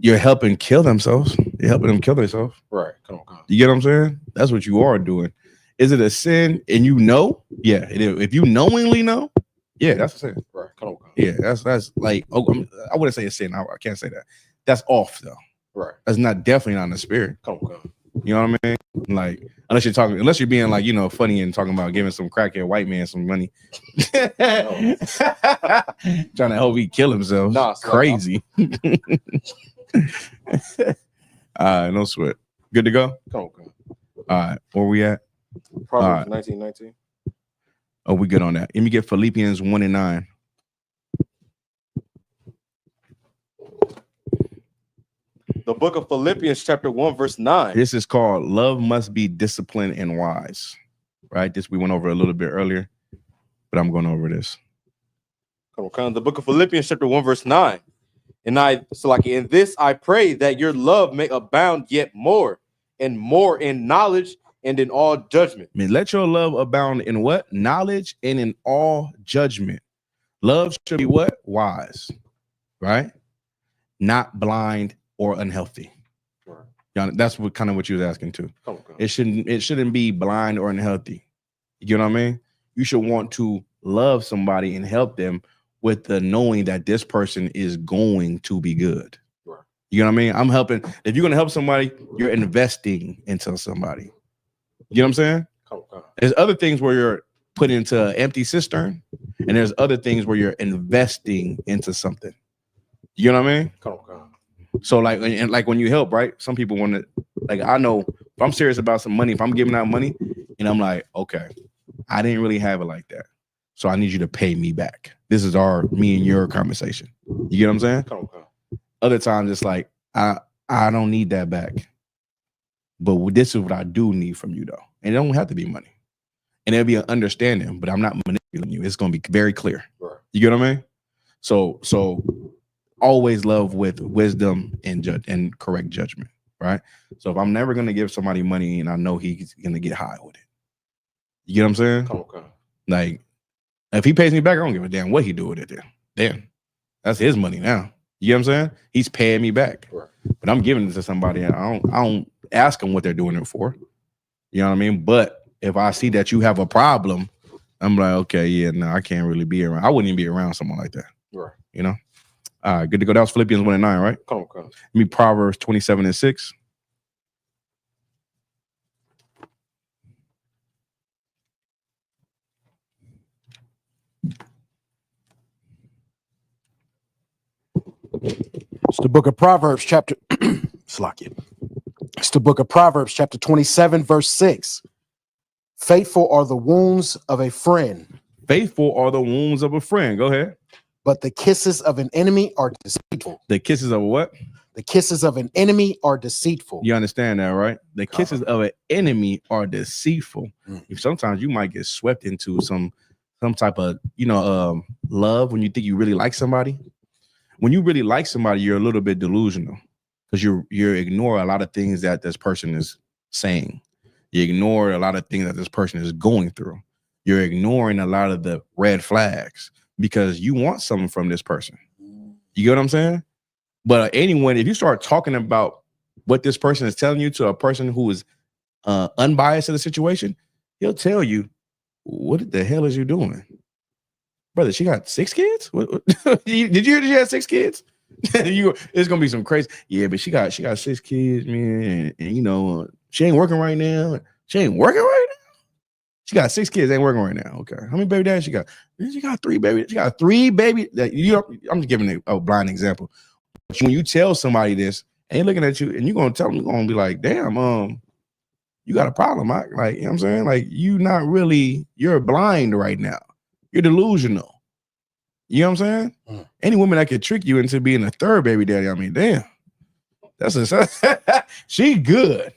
You're helping kill themselves. You're helping them kill themselves.
Right. Come on.
You get what I'm saying? That's what you are doing. Is it a sin? And you know? Yeah. If you knowingly know, yeah, that's a sin.
Right. Come on.
Yeah, that's like, I wouldn't say a sin. I can't say that. That's off though.
Right.
That's definitely not in the spirit.
Come on.
You know what I mean? Like, unless you're being like, funny and talking about giving some crackhead white man some money. Trying to help he kill himself.
Nah,
crazy. No sweat. Good to go?
Come on.
All right, where we at?
Proverbs 19:19.
Oh, we good on that. Let me get Philippians 1:9.
The book of Philippians chapter 1 verse 9.
This is called Love Must Be Disciplined and Wise. Right? This we went over a little bit earlier, but I'm going over this.
Come on. The book of Philippians chapter 1 verse 9. In this I pray that your love may abound yet more and more in knowledge and in all judgment.
I mean, let your love abound in what? Knowledge and in all judgment. Love should be what? Wise, right? Not blind or unhealthy. Right. That's what you was asking too. It shouldn't be blind or unhealthy. You know what I mean? You should want to love somebody and help them with the knowing that this person is going to be good. Right. You know what I mean? I'm helping. If you're going to help somebody, you're investing into somebody. You know what I'm saying? There's other things where you're put into an empty cistern, and there's other things where you're investing into something. You know what I mean? So like when you help, right? Some people want to, like, I know if I'm serious about some money, if I'm giving out money and I'm like, okay, I didn't really have it like that, so I need you to pay me back. This is me and your conversation. You get what I'm saying? Other times it's like, I don't need that back. But this is what I do need from you, though. And it don't have to be money. And it'll be an understanding, but I'm not manipulating you. It's going to be very clear. Right. You get what I mean? So always love with wisdom and correct judgment, right? So if I'm never going to give somebody money and I know he's going to get high with it. You get what I'm saying? Like, if he pays me back, I don't give a damn what he do with it then. Damn. That's his money now. You get what I'm saying? He's paying me back. Right. But I'm giving it to somebody and I don't ask them what they're doing it for. You know what I mean? But if I see that you have a problem, I'm like, okay, yeah, no, I can't really be around. I wouldn't even be around someone like that. Right. You know? All right, good to go. That was Philippians 1:9, right? Come. Let me Proverbs 27:6.
It's the book of Proverbs chapter It's the book of Proverbs chapter 27 verse 6. Faithful are the wounds of a friend.
Faithful are the wounds of a friend. Go ahead.
But the kisses of an enemy are deceitful.
The kisses of what?
The kisses of an enemy are deceitful.
You understand that, right? The kisses of an enemy are deceitful. Sometimes you might get swept into some type of, love when you think you really like somebody. When you really like somebody, you're a little bit delusional because you ignore a lot of things that this person is saying. You ignore a lot of things that this person is going through. You're ignoring a lot of the red flags because you want something from this person. You get what I'm saying? But anyone, if you start talking about what this person is telling you to a person who is unbiased to the situation, he'll tell you, what the hell is you doing? Brother, she got 6 kids? Did you hear that she had 6 kids? It's gonna be some crazy. Yeah, but she got 6 kids, man, and she ain't working right now. She ain't working right now. She got 6 kids, ain't working right now. Okay. How many baby daddies she got? She got 3 baby. She got 3 baby. I'm just giving a blind example. When you tell somebody this, and looking at you, and you're gonna tell them, you're gonna be like, damn, you got a problem. Like, you know what I'm saying? Like, you're blind right now. You're delusional. You know what I'm saying? Any woman that could trick you into being a 3rd baby daddy, I mean, damn. She good.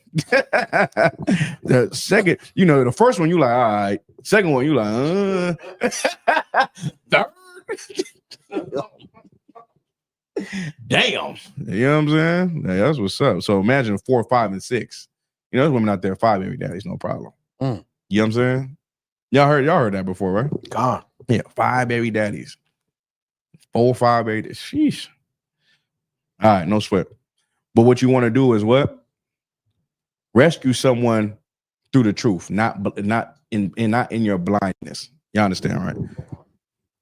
The second, the first one, you like, all right. Second one, you like, third. Damn. You know what I'm saying? Yeah, that's what's up. So imagine 4, 5, and 6. There's women out there, 5 baby daddies, no problem. You know what I'm saying? Y'all heard that before, right?
God.
Yeah, 5 baby daddies. 4, 5 baby daddies. Sheesh. All right, no sweat. But what you want to do is what? Rescue someone through the truth, not in your blindness. You understand, right?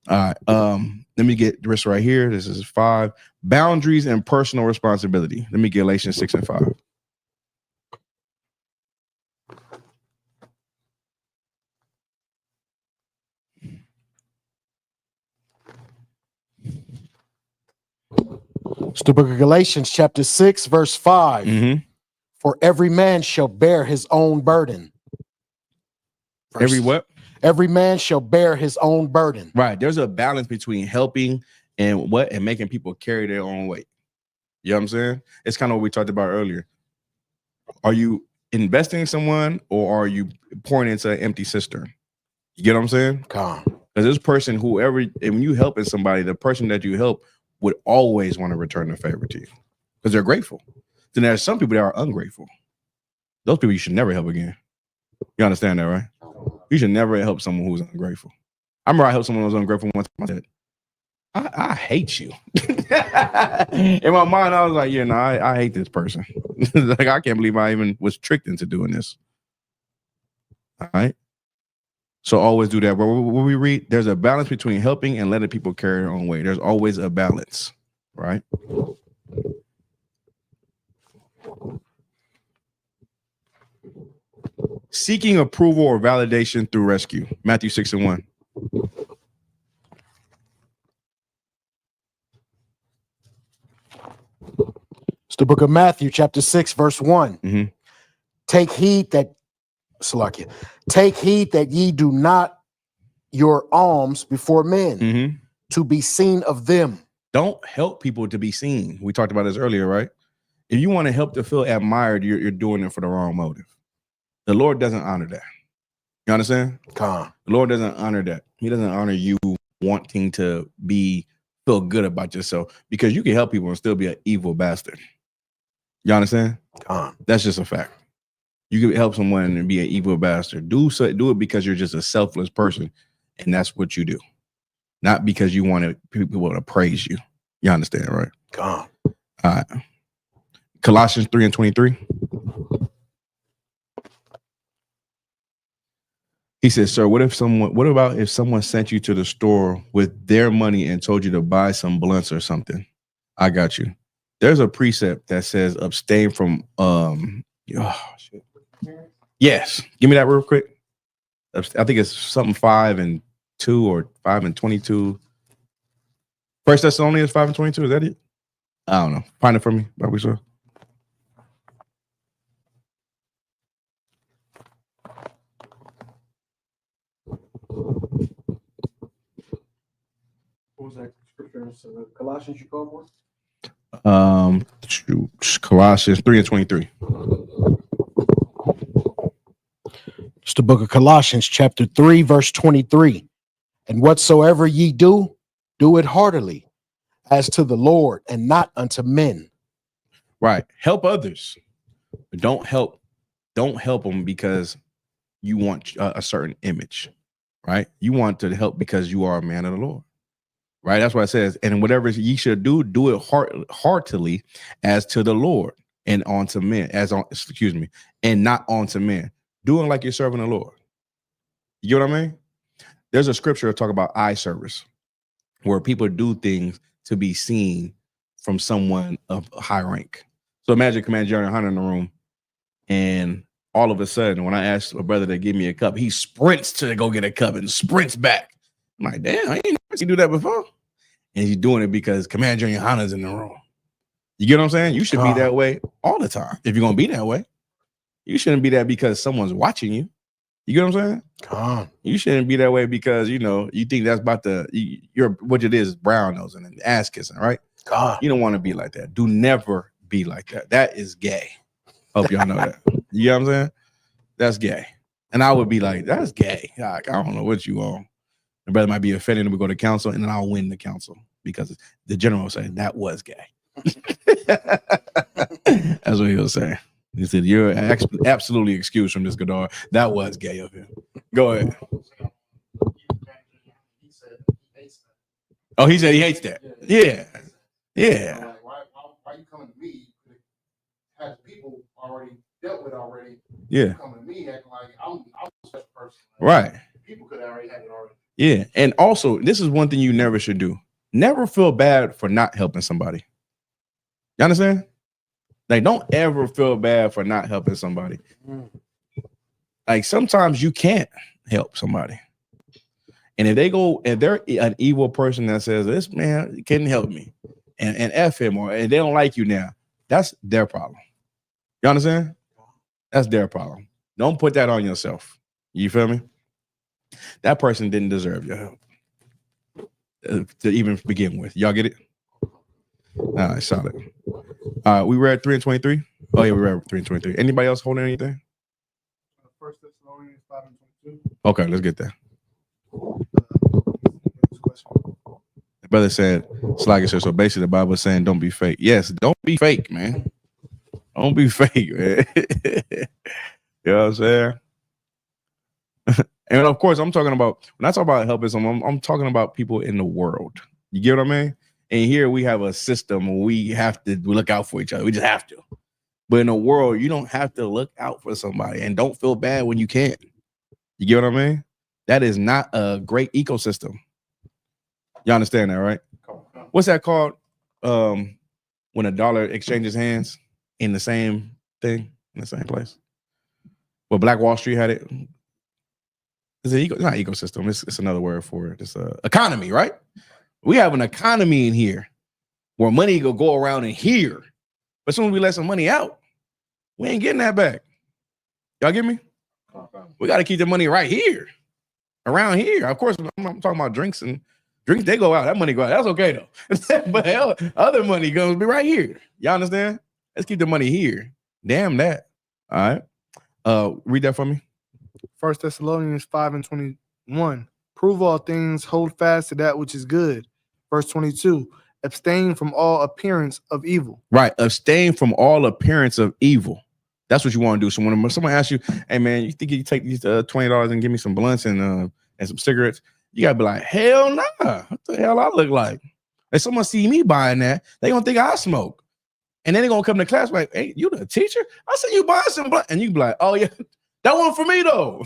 All right. Let me get this right here. This is 5. Boundaries and personal responsibility. Let me get Galatians 6 and 5.
It's the book of Galatians, chapter 6, verse 5. For every man shall bear his own burden.
Every what?
Every man shall bear his own burden.
Right. There's a balance between helping and making people carry their own weight. You know what I'm saying? It's kind of what we talked about earlier. Are you investing in someone, or are you pouring into an empty cistern? You get what I'm saying?
Because
this person, and when you helping somebody, the person that you help would always want to return the favor to you because they're grateful. Then there's some people that are ungrateful. Those people you should never help again. You understand that, right? You should never help someone who's ungrateful. I remember I helped someone who was ungrateful once. I said, I hate you. In my mind, I was like, yeah, no, I hate this person. Like, I can't believe I even was tricked into doing this. All right. So always do that. When we read, there's a balance between helping and letting people carry their own weight. There's always a balance, right? Seeking approval or validation through rescue. Matthew 6 and 1.
It's the book of Matthew, chapter 6, verse 1. Take heed that ye do not your alms before men to be seen of them.
Don't help people to be seen. We talked about this earlier, right? If you want to help to feel admired, you're doing it for the wrong motive. The Lord doesn't honor that. You understand? The Lord doesn't honor that. He doesn't honor you wanting to feel good about yourself, because you can help people and still be an evil bastard. You understand? That's just a fact. You can help someone and be an evil bastard. Do it because you're just a selfless person, and that's what you do. Not because you want people to praise you. You understand, right? All right. Colossians 3 and 23. He says, sir, what about if someone sent you to the store with their money and told you to buy some blunts or something? I got you. There's a precept that says abstain from shit. Yes. Give me that real quick. I think it's something 5 and 2 or 5 and 22. First Thessalonians 5 and 22. Is that it? I don't know. Find it for me, Bobby, sir.
What was that scripture? Colossians you called for?
Colossians 3 and 23.
It's the book of Colossians, chapter 3, verse 23. And whatsoever ye do, do it heartily, as to the Lord and not unto men.
Right. Help others. But don't help them because you want a certain image, right? You want to help because you are a man of the Lord, right? That's what it says. And whatever ye should do it heartily as to the Lord and unto men, and not unto men. Doing like you're serving the Lord. You know what I mean? There's a scripture that talk about eye service, where people do things to be seen from someone of high rank. So imagine Commander General Hunter in the room, and all of a sudden, when I asked a brother to give me a cup, he sprints to go get a cup and sprints back. I'm like, damn, I ain't never seen you do that before. And he's doing it because Commander Junior Hana's in the room. You get what I'm saying? You should be that way all the time. If you're gonna be that way, you shouldn't be that because someone's watching you. You get what I'm saying? You shouldn't be that way because you think that's about you're what it is, brown nosing and ass kissing, right? You don't want to be like that. Do never be like that. That is gay. Hope y'all know that. You know what I'm saying? That's gay. And I would be like, that's gay. Like, I don't know what you on. The brother might be offended and we go to council, and then I'll win the council because the general will say that was gay. That's what he'll say. He said, you're absolutely excused from this, Gadalhar. That was gay of him. Go ahead. Oh, he said he hates that. Yeah. Yeah.
Why you coming to me? Has people already dealt with already?
Yeah.
Coming to me acting like I'm a special person.
Right.
People could have already had it already.
Yeah. And also, this is one thing you never should do. Never feel bad for not helping somebody. You understand? Like, don't ever feel bad for not helping somebody. Like, sometimes you can't help somebody. And if they're an evil person that says, this man couldn't help me and F him, and they don't like you now, that's their problem. You understand? That's their problem. Don't put that on yourself. You feel me? That person didn't deserve your help to even begin with. Y'all get it? All right, solid. We read 3 and 23. Oh yeah, we read 3 and 23. Anybody else holding anything?
1 Thessalonians 5 and 22.
Okay, let's get that. The brother said, so basically the Bible is saying don't be fake. Yes, don't be fake, man. Don't be fake, man. You know what I'm saying? And of course, I'm talking about, when I talk about helping someone, I'm talking about people in the world. You get what I mean? And here we have a system where we have to look out for each other. We just have to. But in the world, you don't have to look out for somebody, and don't feel bad when you can't. You get what I mean? That is not a great ecosystem. You understand that, right? What's that called? When a dollar exchanges hands in the same thing, in the same place. Well, Black Wall Street had it. It's not ecosystem. It's another word for it. It's economy, right? We have an economy in here where money will go around in here. But as soon as we let some money out, we ain't getting that back. Y'all get me? We got to keep the money right here, around here. Of course, I'm talking about drinks, they go out. That money go out. That's okay, though. But hell, other money goes be right here. Y'all understand? Let's keep the money here. Damn that. All right. Read that for me.
1 Thessalonians 5 and 21. Prove all things, hold fast to that which is good. Verse 22. Abstain from all appearance of evil.
Right. Abstain from all appearance of evil. That's what you want to do. So when someone asks you, hey man, you think you can take these $20 and give me some blunts and some cigarettes? You gotta be like, hell nah. What the hell I look like? If someone see me buying that, they gonna think I smoke. And then they're gonna come to class like, hey, you the teacher? I said you buying some blunt. And you be like, oh yeah. That one for me though.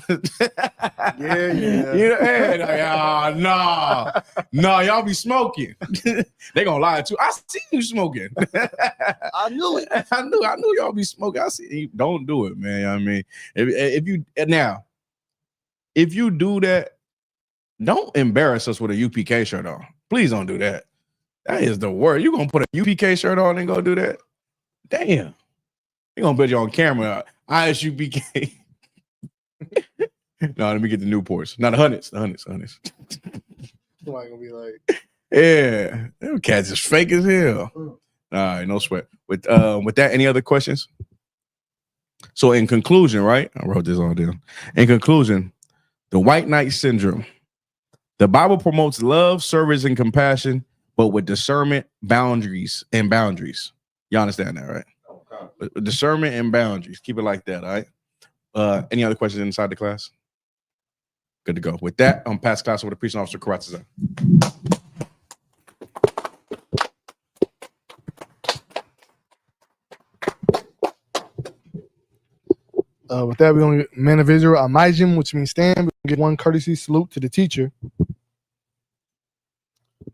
Yeah.
You know, hey, no, y'all be smoking. They gonna lie to you. I see you smoking.
I knew it.
I knew y'all be smoking. I see you. Don't do it, man. I mean, if you do that, don't embarrass us with a UPK shirt on. Please don't do that. That is the word. You gonna put a UPK shirt on and go do that? Damn. They gonna put you on camera. ISUPK. No, let me get the Newports. Not the hundreds.
Somebody gonna be like,
yeah, them cats is fake as hell. All right, no sweat. With that, any other questions? So in conclusion, right? I wrote this all down. In conclusion, the white knight syndrome. The Bible promotes love, service, and compassion, but with discernment, boundaries. You understand that, right? Okay. With discernment and boundaries. Keep it like that, all right? Any other questions inside the class? Good to go. With that, I'm past class with the preaching officer, Karatza.
with that, we only men of Israel, Amijim, which means stand. We get one courtesy salute to the teacher.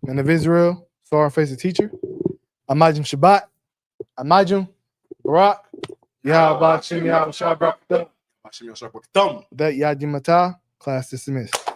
Men of Israel, saw face the teacher. Amijim Shabbat. Amijim, Barak. Yahweh Shem Yahweh Shabbat.
Hashim Yahweh Sharp Thumb.
That Yadi Mata, class dismissed.